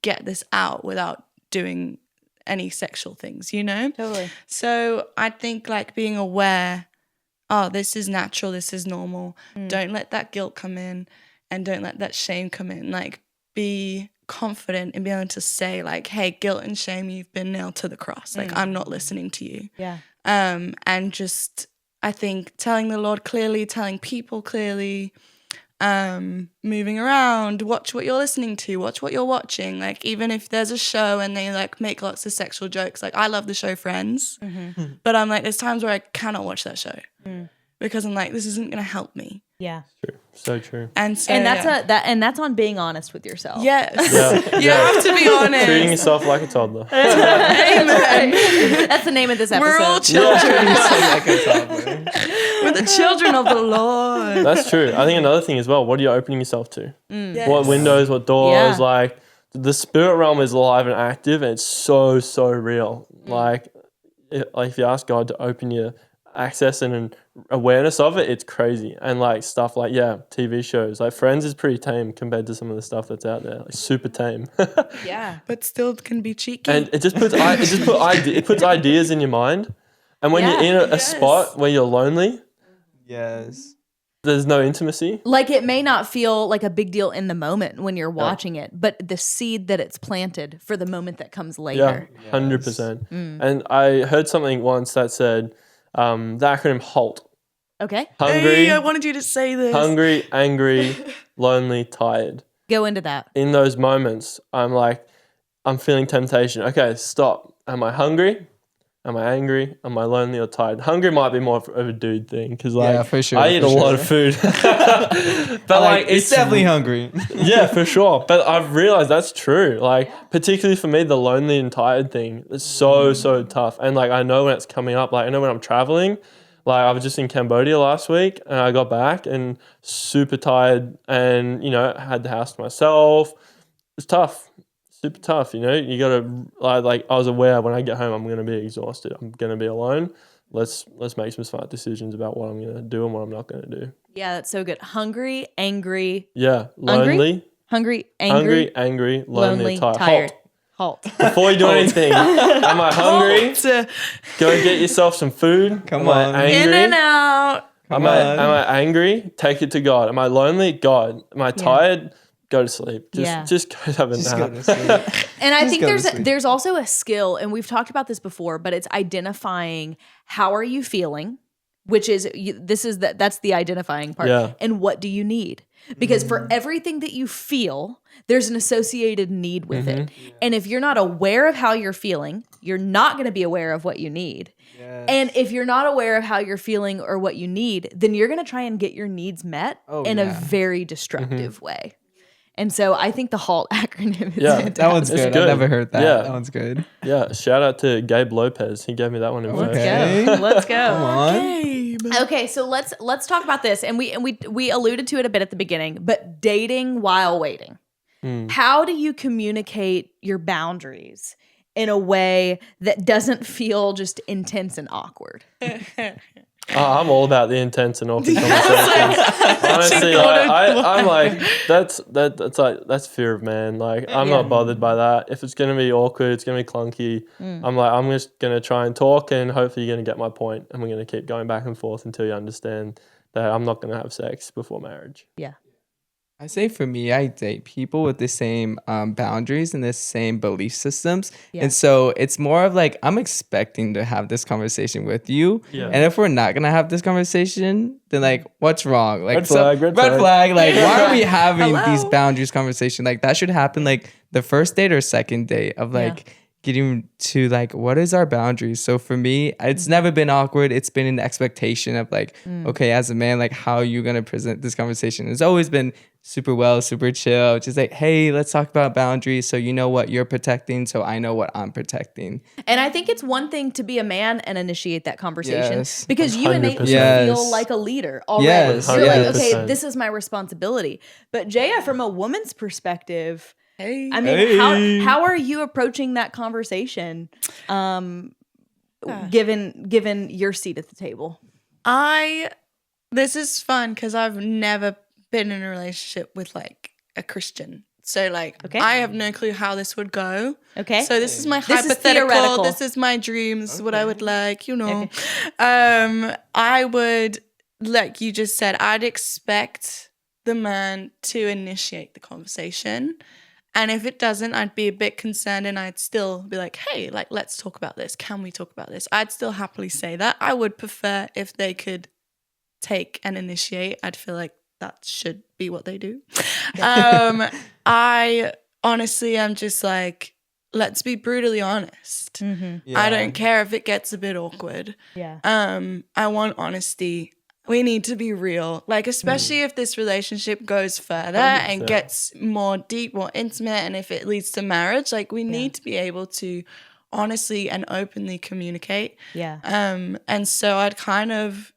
get this out without doing any sexual things, you know? Totally. So I think like being aware, oh, this is natural, this is normal. Don't let that guilt come in. And don't let that shame come in. Like, be confident in being able to say, like, hey, guilt and shame, you've been nailed to the cross. Like, I'm not listening to you. Yeah. And just, I think, telling the Lord clearly, telling people clearly, moving around, watch what you're listening to, watch what you're watching. Like, even if there's a show and they, like, make lots of sexual jokes. Like, I love the show Friends. But I'm like, there's times where I cannot watch that show. Because I'm like, this isn't going to help me. Yeah. True. So true. And so, And that's on being honest with yourself. Yes. Yeah. You have to be honest. Treating yourself like a toddler. Amen. That's the name of this episode. We're all children. Like a toddler. We're the children of the Lord. That's true. I think another thing as well, what are you opening yourself to? Yes. What windows, what doors, Yeah. like the spirit realm is alive and active and it's so, so real. Like if you ask God to open your access and an awareness of it, it's crazy. And like stuff like, TV shows, like Friends is pretty tame compared to some of the stuff that's out there, like super tame. Yeah. But still can be cheeky. And it puts ideas in your mind. And when you're in a spot where you're lonely, Yes. there's no intimacy. Like it may not feel like a big deal in the moment when you're watching it, but the seed that it's planted for the moment that comes later. Yeah, 100%. And I heard something once that said the acronym HALT. Okay. Hungry, Hey, I wanted you to say this. hungry, angry, lonely, tired. Go into that. In those moments, I'm feeling temptation. Okay, stop. Am I hungry? Am I angry? Am I lonely or tired? Hungry might be more of a dude thing because for sure, I eat for a lot sure. of food. But It's definitely hungry. yeah, for sure. But I've realized that's true. Like, particularly for me, the lonely and tired thing is so tough. And like, I know when it's coming up. Like, I know when I'm traveling. Like, I was just in Cambodia last week, and I got back and super tired, and had the house to myself. It's tough. Super tough. You gotta like. I was aware when I get home, I'm gonna be exhausted. I'm gonna be alone. Let's make some smart decisions about what I'm gonna do and what I'm not gonna do. Yeah, that's so good. Hungry, angry. Yeah, lonely. Hungry, angry, angry, lonely, tired. tired. Halt. Before you do anything, am I hungry? To Go get yourself some food. Come am I on. angry? in and out. Am I angry? Take it to God. Am I lonely? God. Am I tired? Go to sleep. Just go have a Just nap. go to sleep. And I think go to sleep. there's also a skill, and we've talked about this before, but it's identifying how are you feeling, which is that's the identifying part, Yeah. and what do you need? Because for everything that you feel, there's an associated need with it. And if you're not aware of how you're feeling, you're not going to be aware of what you need. Yes. And if you're not aware of how you're feeling or what you need, then you're going to try and get your needs met in a very destructive way. And so I think the HALT acronym is fantastic. That one's good. good. I've never heard that. Yeah. That one's good. Yeah. Shout out to Gabe Lopez. He gave me that one in first. Okay. Let's go. Come on. Babe. Okay, so let's talk about this, and we alluded to it a bit at the beginning, but dating while waiting. How do you communicate your boundaries in a way that doesn't feel just intense and awkward? I'm all about the intense and awkward conversations. Honestly, I'm like that's fear of man. Like I'm not bothered by that. If it's gonna be awkward, it's gonna be clunky. I'm just gonna try and talk, and hopefully you're gonna get my point, and we're gonna keep going back and forth until you understand that I'm not gonna have sex before marriage. Yeah. I say for me, I date people with the same boundaries and the same belief systems. Yeah. And so it's more of like, I'm expecting to have this conversation with you. Yeah. And if we're not going to have this conversation, then like, what's wrong? Like, Red flag, red flag. Like, why are we having Hello? these boundaries conversation? Like, that should happen like the first date or second date of like, getting to like, what is our boundaries? So for me, it's never been awkward. It's been an expectation of like, okay, as a man, like how are you going to present this conversation? It's always been super chill. Just like, hey, let's talk about boundaries. So you know what you're protecting. So I know what I'm protecting. And I think it's one thing to be a man and initiate that conversation Yes. because you 100%. innately Yes. feel like a leader already. Yes. You're like, Yes. okay, this is my responsibility. But Jaiya, from a woman's perspective, Hey. I mean, Hey. how are you approaching that conversation, given your seat at the table? This is fun because I've never been in a relationship with like a Christian. So like, Okay. I have no clue how this would go. Okay. So this is my This is hypothetical. theoretical. This is my dreams. This is what I would like, you know. Okay. I would, like you just said, I'd expect the man to initiate the conversation. And if it doesn't, I'd be a bit concerned and I'd still be like, hey, like, let's talk about this. Can we talk about this? I'd still happily say that. I would prefer if they could take and initiate. I'd feel like that should be what they do. I honestly am just like, let's be brutally honest. Mm-hmm. I don't care if it gets a bit awkward. Yeah. I want honesty. We need to be real. Like, especially if this relationship goes further 100%. and gets more deep, more intimate, and if it leads to marriage, like we need to be able to honestly and openly communicate. Yeah. And so I'd kind of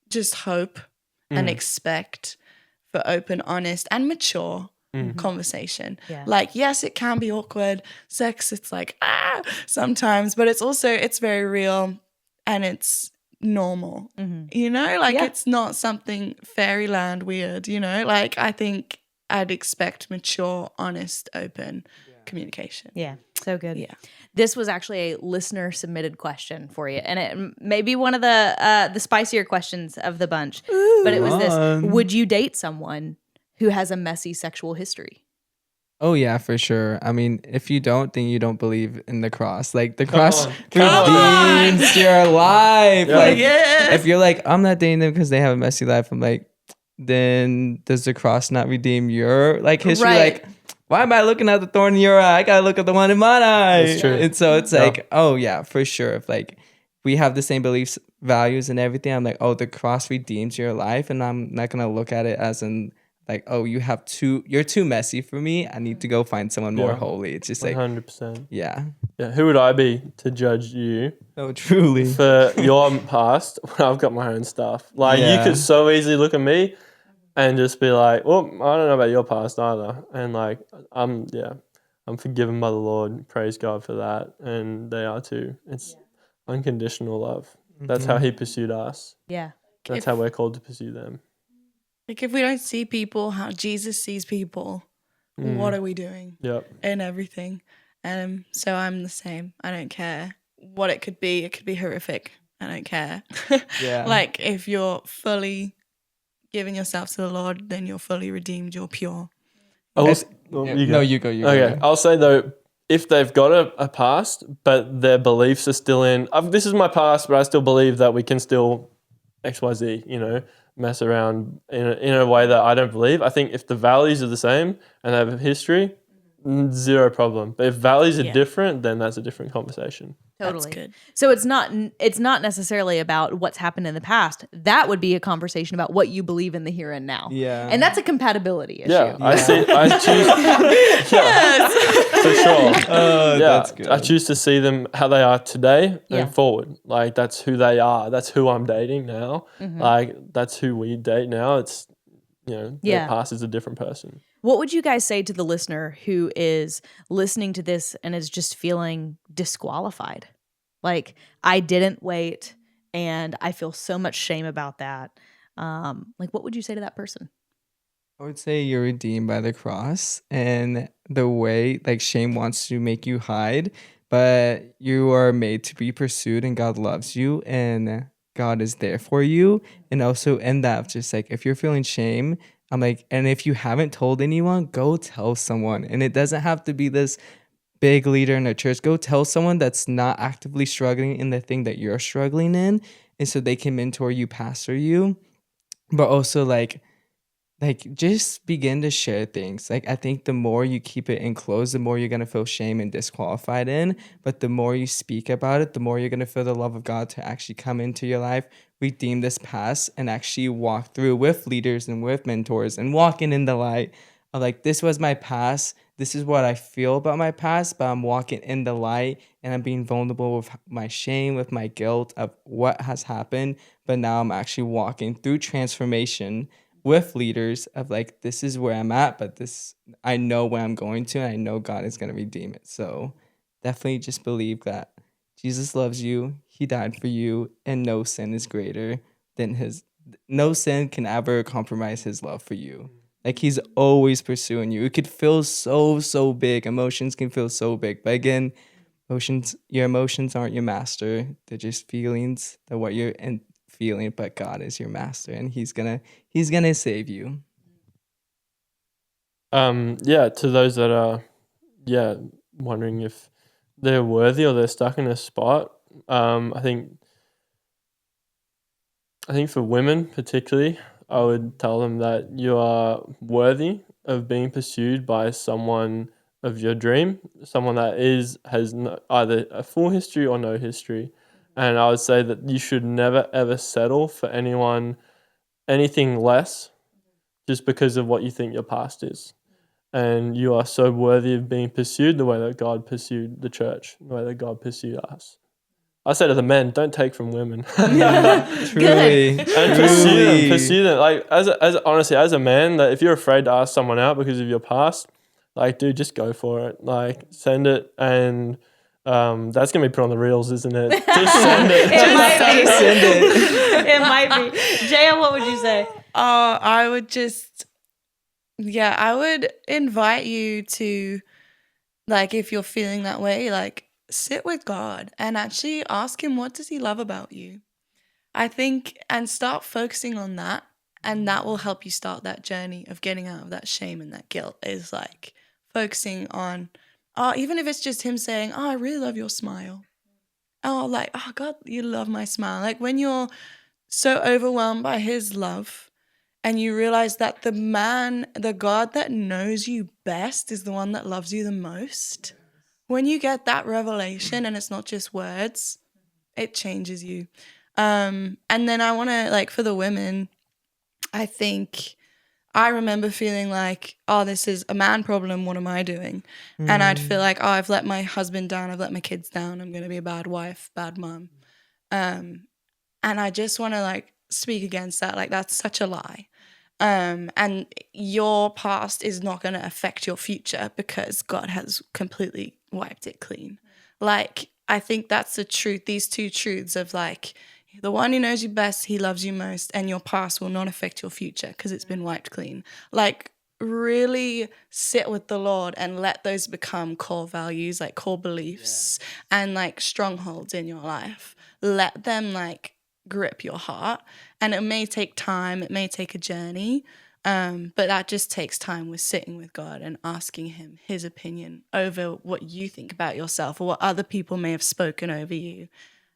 just hope and expect for open, honest, and mature conversation. Yeah. Like, yes, it can be awkward. Sex, it's like, sometimes, but it's very real and it's normal, you know? Like, it's not something fairyland weird, you know? Like, I think I'd expect mature, honest, open communication. Yeah, so good. Yeah. This was actually a listener submitted question for you, and it may be one of the spicier questions of the bunch. But it was this: would you date someone who has a messy sexual history? Oh yeah, for sure. I mean, if you don't, then you don't believe in the cross. Like the cross redeems your life. Yeah. Like Yeah. if you're like, I'm not dating them because they have a messy life, I'm like, then does the cross not redeem your like history? Right. Like, why am I looking at the thorn in your eye? I gotta look at the one in my eye. That's true. And so it's like, oh yeah, for sure. If like we have the same beliefs, values, and everything, I'm like, oh, the cross redeems your life, and I'm not gonna look at it as in like, oh, you're too messy for me. I need to go find someone more holy. It's just like, 100%. yeah. Yeah. Who would I be to judge you No, truly. for your past when I've got my own stuff? Like, Yeah. you could so easily look at me and just be like, well, I don't know about your past either. And like, I'm forgiven by the Lord. Praise God for that. And they are too. It's unconditional love. That's how he pursued us. Yeah. That's how we're called to pursue them. Like, if we don't see people how Jesus sees people, what are we doing? Yep. And everything. So I'm the same. I don't care what it could be. It could be horrific. I don't care. Yeah. Like, if you're fully giving yourself to the Lord, then you're fully redeemed. You're pure. You You go. Okay. I'll say though, if they've got a past, but their beliefs are still in, this is my past, but I still believe that we can still XYZ, you know, mess around in a way that I don't believe. I think if the values are the same and they have a history, zero problem. But if values are different, then that's a different conversation. Totally. That's good. So it's not necessarily about what's happened in the past. That would be a conversation about what you believe in the here and now. Yeah. And that's a compatibility issue. Yeah, I choose. For sure. That's good. I choose to see them how they are today Yeah. and forward. Like, that's who they are. That's who I'm dating now. Like, that's who we date now. It's, their past is a different person. What would you guys say to the listener who is listening to this and is just feeling disqualified? Like, I didn't wait and I feel so much shame about that. Like, what would you say to that person? I would say you're redeemed by the cross, and the way like shame wants to make you hide, but you are made to be pursued, and God loves you, and God is there for you. And also in that, just like if you're feeling shame, I'm like, and if you haven't told anyone, go tell someone. And it doesn't have to be this big leader in a church. Go tell someone that's not actively struggling in the thing that you're struggling in, and so they can mentor you, pastor you. But also like just begin to share things. Like, I think the more you keep it enclosed, the more you're going to feel shame and disqualified in. But the more you speak about it, the more you're going to feel the love of God to actually come into your life, redeem this past, and actually walk through with leaders and with mentors and walking in the light of like, this was my past. This is what I feel about my past, but I'm walking in the light and I'm being vulnerable with my shame, with my guilt of what has happened. But now I'm actually walking through transformation with leaders of like, this is where I'm at, but this, I know where I'm going to, and I know God is going to redeem it. So definitely just believe that Jesus loves you. He died for you, and no sin is greater than no sin can ever compromise his love for you. Like, he's always pursuing you. It could feel so big. Emotions can feel so big. But again, your emotions aren't your master. They're just feelings. They're what you're feeling, but God is your master, and he's gonna save you. To those that are wondering if they're worthy or they're stuck in a spot, I think for women particularly, I would tell them that you are worthy of being pursued by someone of your dream, someone that has either a full history or no history. And I would say that you should never, ever settle for anything less just because of what you think your past is. And you are so worthy of being pursued the way that God pursued the church, the way that God pursued us. I say to the men, don't take from women. Truly. And pursue them. Like, honestly, as a man, that if you're afraid to ask someone out because of your past, like, dude, just go for it. Like, send it, and that's gonna be put on the reels, isn't it? Just send it. Send it. It might be. Jaiya, what would you say? I would invite you to, like, if you're feeling that way, like, sit with God and actually ask him, what does he love about you? I think, and start focusing on that, and that will help you start that journey of getting out of that shame and that guilt, is like focusing on, even if it's just him saying, I really love your smile. God, you love my smile. Like, when you're so overwhelmed by his love and you realize that the God that knows you best is the one that loves you the most, when you get that revelation and it's not just words, it changes you. And then I want to, like, for the women, I think I remember feeling like, this is a man problem. What am I doing? And I'd feel like, I've let my husband down. I've let my kids down. I'm going to be a bad wife, bad mom. And I just want to, like, speak against that. Like, that's such a lie. And your past is not going to affect your future because God has completely wiped it clean. Like, I think that's the truth. These two truths of, like, the one who knows you best, he loves you most, and your past will not affect your future because it's been wiped clean. Like, really sit with the Lord and let those become core values, like core beliefs, and like strongholds in your life. Let them, like, grip your heart. And it may take time, it may take a journey, but that just takes time with sitting with God and asking him his opinion over what you think about yourself or what other people may have spoken over you.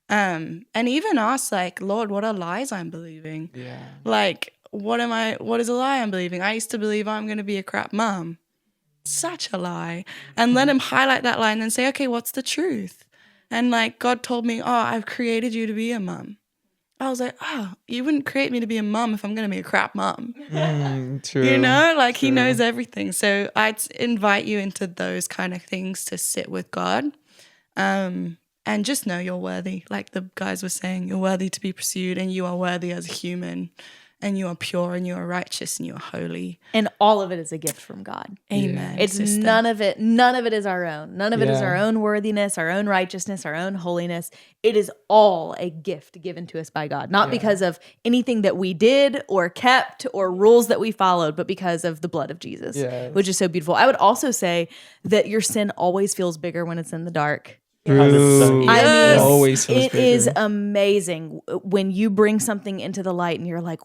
And even ask, like, Lord, what are lies I'm believing? Yeah. Like, what is a lie I'm believing? I used to believe I'm going to be a crap mom. Such a lie. And let him highlight that lie and then say, okay, what's the truth? And, like, God told me, I've created you to be a mom. I was like, you wouldn't create me to be a mom if I'm going to be a crap mom. True. You know, like, True. he knows everything. So I'd invite you into those kind of things to sit with God. And just know you're worthy. Like the guys were saying, you're worthy to be pursued, and you are worthy as a human, and you are pure, and you are righteous, and you are holy. And all of it is a gift from God. Amen. It's sister. none of it is our own. None of it is our own worthiness, our own righteousness, our own holiness. It is all a gift given to us by God, not because of anything that we did or kept or rules that we followed, but because of the blood of Jesus, which is so beautiful. I would also say that your sin always feels bigger when it's in the dark. True. I mean, always feels it bigger. is amazing when you bring something into the light and you're like,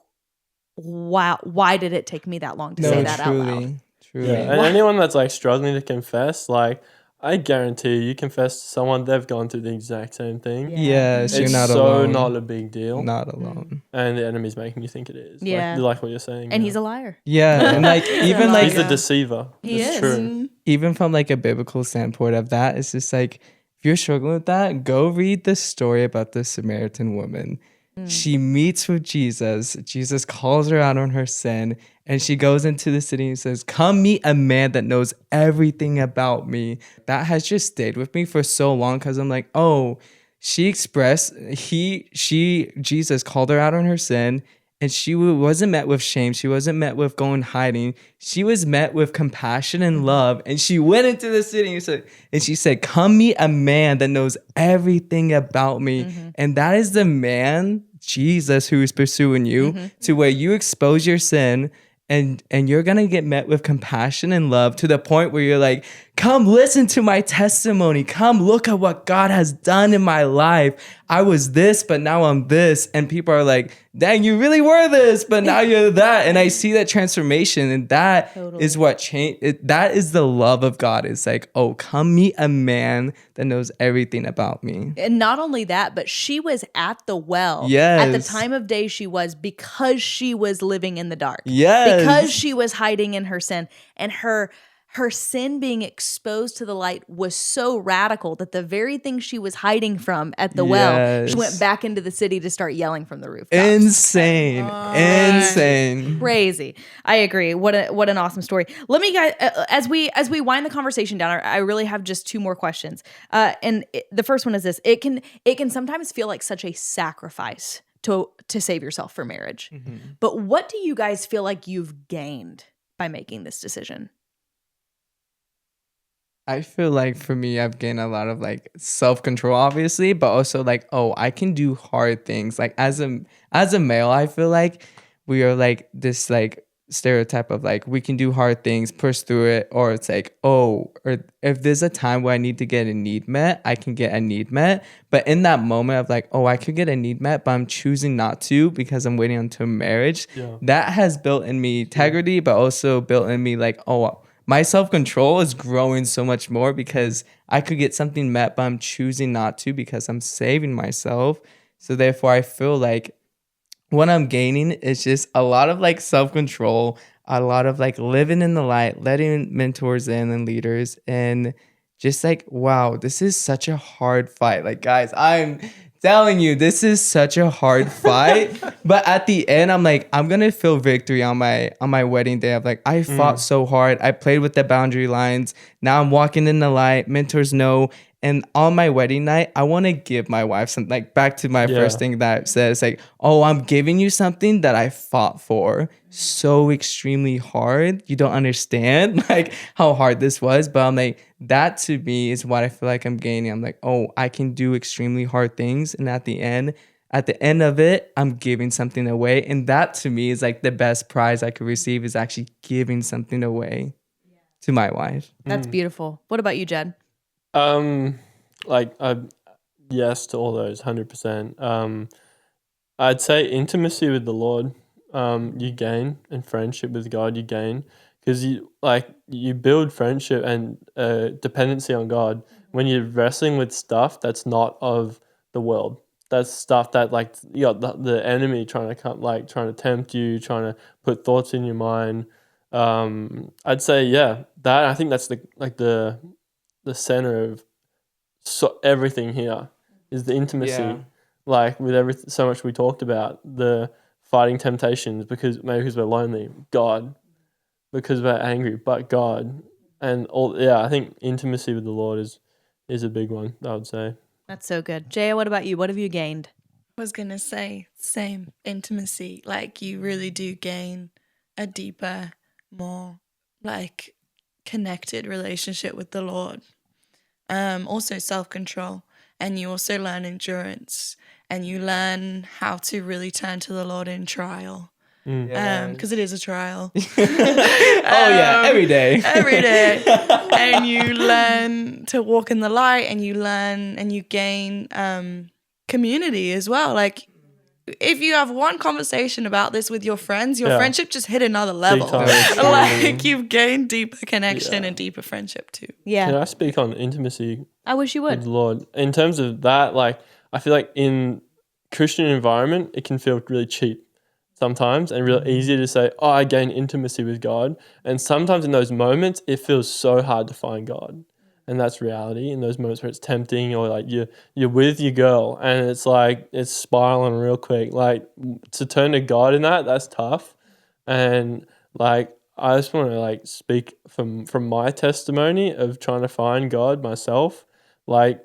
wow, why did it take me that long to say that out loud? Truly. Yeah, and anyone that's like struggling to confess, like I guarantee you confess to someone, they've gone through the exact same thing. Yes, you're It's not so alone. not a big deal. Not alone. And the enemy's making you think it is. Yeah. Like what you're saying. And he's a liar. Yeah, and like even like he's the deceiver. He it's is. true. even from like a biblical standpoint of that, it's just like if you're struggling with that, go read the story about the Samaritan woman. She meets with Jesus. Jesus calls her out on her sin, and she goes into the city and says, "Come meet a man that knows everything about me." That has just stayed with me for so long because I'm like, oh, Jesus called her out on her sin, and she wasn't met with shame. She wasn't met with going hiding. She was met with compassion and love. And she went into the city and she said, "Come meet a man that knows everything about me." And that is the man, Jesus, who is pursuing you to where you expose your sin and you're going to get met with compassion and love to the point where you're like, "Come listen to my testimony. Come look at what God has done in my life. I was this, but now I'm this." And people are like, "Dang, you really were this, but now you're that." And I see that transformation, and that is what changed. That is the love of God. It's like, oh, come meet a man that knows everything about me. And not only that, but she was at the well Yes. at the time of day she was, because she was living in the dark. Yes. Because she was hiding in her sin, and her sin being exposed to the light was so radical that the very thing she was hiding from at the well, she went back into the city to start yelling from the rooftops. Insane. Insane. Crazy. I agree. What an awesome story. Let me guys, as we wind the conversation down, I really have just two more questions. The first one is this: it can sometimes feel like such a sacrifice to save yourself for marriage. But what do you guys feel like you've gained by making this decision? I feel like for me, I've gained a lot of like self-control, obviously, but also like, oh, I can do hard things. Like as a male, I feel like we are like this like stereotype of like we can do hard things, push through it, or it's like, oh, or if there's a time where I need to get a need met, I can get a need met. But in that moment of like, oh, I could get a need met, but I'm choosing not to because I'm waiting until marriage. Yeah. That has built in me integrity, but also built in me like, oh, my self-control is growing so much more because I could get something met, but I'm choosing not to because I'm saving myself. So therefore, I feel like what I'm gaining is just a lot of like self-control, a lot of like living in the light, letting mentors in and leaders, and just like, wow, this is such a hard fight. Like, guys, I'm telling you, this is such a hard fight. But at the end, I'm like, I'm gonna feel victory on my wedding day. I'm like, I fought so hard. I played with the boundary lines. Now I'm walking in the light. Mentors know. And on my wedding night, I want to give my wife something, like back to my first thing that says like, oh, I'm giving you something that I fought for so extremely hard. You don't understand like how hard this was. But I'm like, that to me is what I feel like I'm gaining. I'm like, oh, I can do extremely hard things. And at the end of it, I'm giving something away. And that to me is like the best prize I could receive, is actually giving something away to my wife. That's beautiful. What about you, Jed? Yes to all those, 100%. I'd say intimacy with the Lord, you gain, and friendship with God, you gain, because you build friendship and dependency on God when you're wrestling with stuff that's not of the world. That's stuff that like you got the enemy trying to tempt you, trying to put thoughts in your mind. I'd say that I think that's the center of everything here is the intimacy, like with so much we talked about, the fighting temptations because we're lonely, God, because we're angry, but God, and all. I think intimacy with the Lord is a big one, I would say. That's so good. Jaiya, what about you? What have you gained? I was going to say, same, intimacy. Like, you really do gain a deeper, more, like, connected relationship with the Lord. Also self-control. And you also learn endurance. And you learn how to really turn to the Lord in trial. Because it is a trial. Every day. Every day. And you learn to walk in the light, and you learn and you gain community as well. Like, if you have one conversation about this with your friends, your friendship just hit another level. time. Like you've gained deeper connection and deeper friendship too. Yeah. Can I speak on intimacy? I wish you would. With the Lord. In terms of that, like I feel like in Christian environment, it can feel really cheap sometimes and real easy to say, oh, I gain intimacy with God. And sometimes in those moments, it feels so hard to find God. And that's reality in those moments where it's tempting, or like you're with your girl and it's like it's spiraling real quick. Like to turn to God in that's tough. And like I just want to like speak from my testimony of trying to find God myself. Like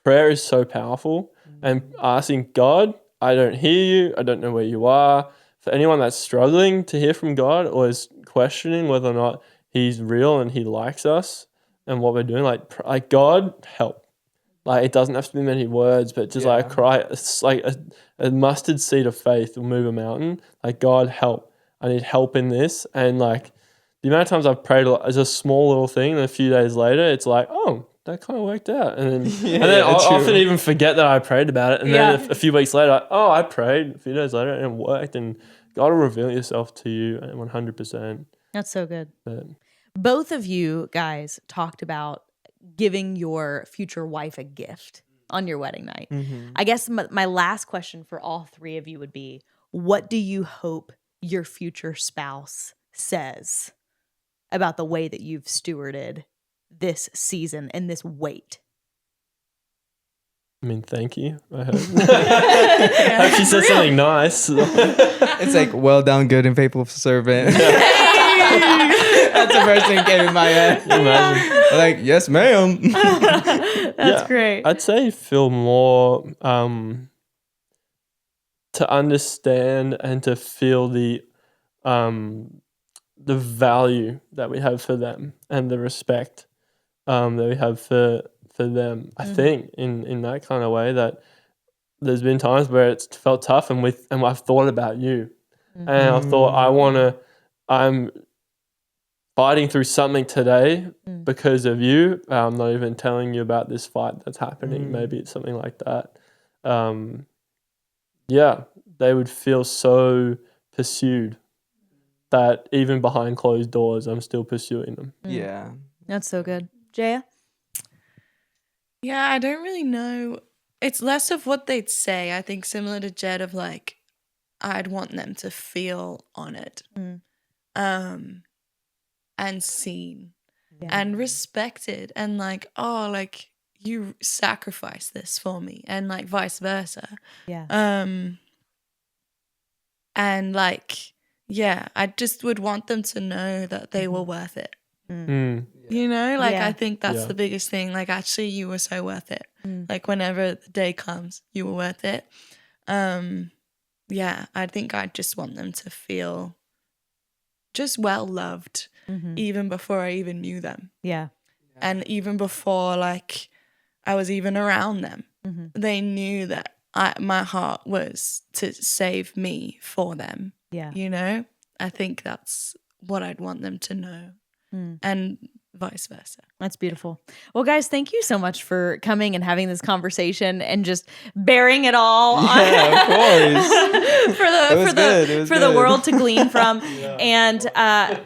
prayer is so powerful, and asking God, I don't hear you, I don't know where you are. For anyone that's struggling to hear from God or is questioning whether or not He's real and He likes us and what we're doing, like God, help. Like it doesn't have to be many words, but just like cry. It's like a mustard seed of faith will move a mountain. Like God, help. I need help in this. And like the amount of times I've prayed as a small little thing, and a few days later, it's like, oh, that kind of worked out. And then, I'll often even forget that I prayed about it. And then a few weeks later, I prayed a few days later and it worked. And God will reveal yourself to you 100%. That's so good. But, both of you guys talked about giving your future wife a gift on your wedding night. I guess my last question for all three of you would be, what do you hope your future spouse says about the way that you've stewarded this season and this weight? I mean, thank you. I hope. I hope she said something nice. It's like, well done, good and faithful servant. That's the first thing came in my head. Imagine. Like, yes, ma'am. That's great. I'd say feel more to understand and to feel the value that we have for them and the respect that we have for them. I think in that kind of way that there's been times where it's felt tough and I've thought about you and I thought I'm fighting through something today because of you. I'm not even telling you about this fight that's happening. Maybe it's something like that. They would feel so pursued that even behind closed doors, I'm still pursuing them. Yeah. That's so good. Jaiya? Yeah, I don't really know. It's less of what they'd say. I think similar to Jed of like, I'd want them to feel honored. And seen and respected and like, oh, like you sacrificed this for me and like vice versa. And like, I just would want them to know that they were worth it. You know, like I think that's the biggest thing. Like actually you were so worth it. Like whenever the day comes, you were worth it. I think I just want them to feel just well loved, even before I even knew them. And even before like I was even around them, they knew that my heart was to save me for them. You know, I think that's what I'd want them to know, and vice versa. That's beautiful. Well, guys, thank you so much for coming and having this conversation and just bearing it all Of course. for the world to glean from. And I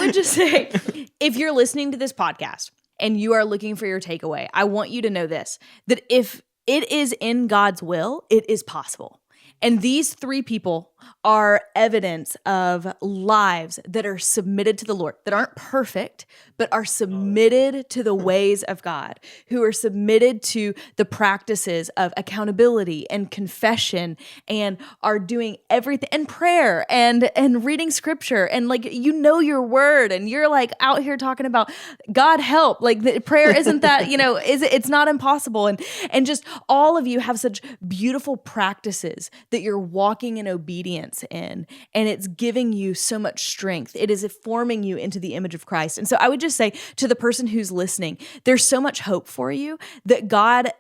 would just say, if you're listening to this podcast and you are looking for your takeaway, I want you to know this, that if it is in God's will, it is possible. And these three people are evidence of lives that are submitted to the Lord, that aren't perfect, but are submitted to the ways of God, who are submitted to the practices of accountability and confession, and are doing everything, and prayer and reading scripture, and like, you know, your word, and you're like out here talking about God help, like the prayer isn't that, you know, it's not impossible. And just all of you have such beautiful practices that you're walking in obedience in, and it's giving you so much strength. It is forming you into the image of Christ. And so I would just say to the person who's listening, there's so much hope for you that God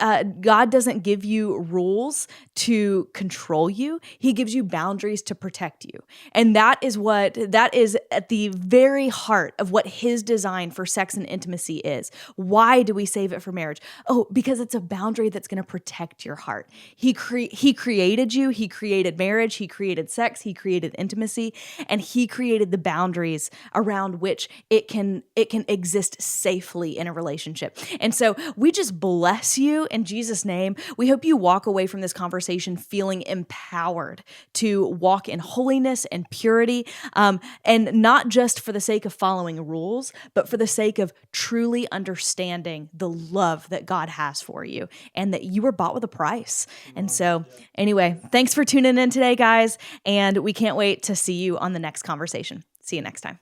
doesn't give you rules to control you. He gives you boundaries to protect you. And that is at the very heart of what his design for sex and intimacy is. Why do we save it for marriage? Oh, because it's a boundary that's going to protect your heart. He created you. He created marriage. He created sex. He created intimacy, and he created the boundaries around which it can exist safely in a relationship. And so we just bless you in Jesus' name. We hope you walk away from this conversation feeling empowered to walk in holiness and purity, and not just for the sake of following rules, but for the sake of truly understanding the love that God has for you and that you were bought with a price. And so anyway, thanks for tuning in today, guys, and we can't wait to see you on the next conversation. See you next time.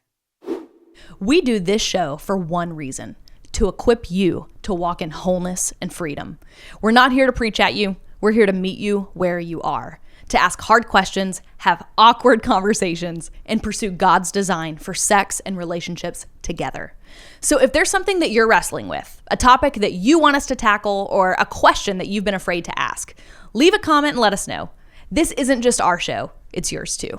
We do this show for one reason: to equip you to walk in wholeness and freedom. We're not here to preach at you. We're here to meet you where you are, to ask hard questions, have awkward conversations, and pursue God's design for sex and relationships together. So if there's something that you're wrestling with, a topic that you want us to tackle, or a question that you've been afraid to ask, leave a comment and let us know. This isn't just our show, it's yours too.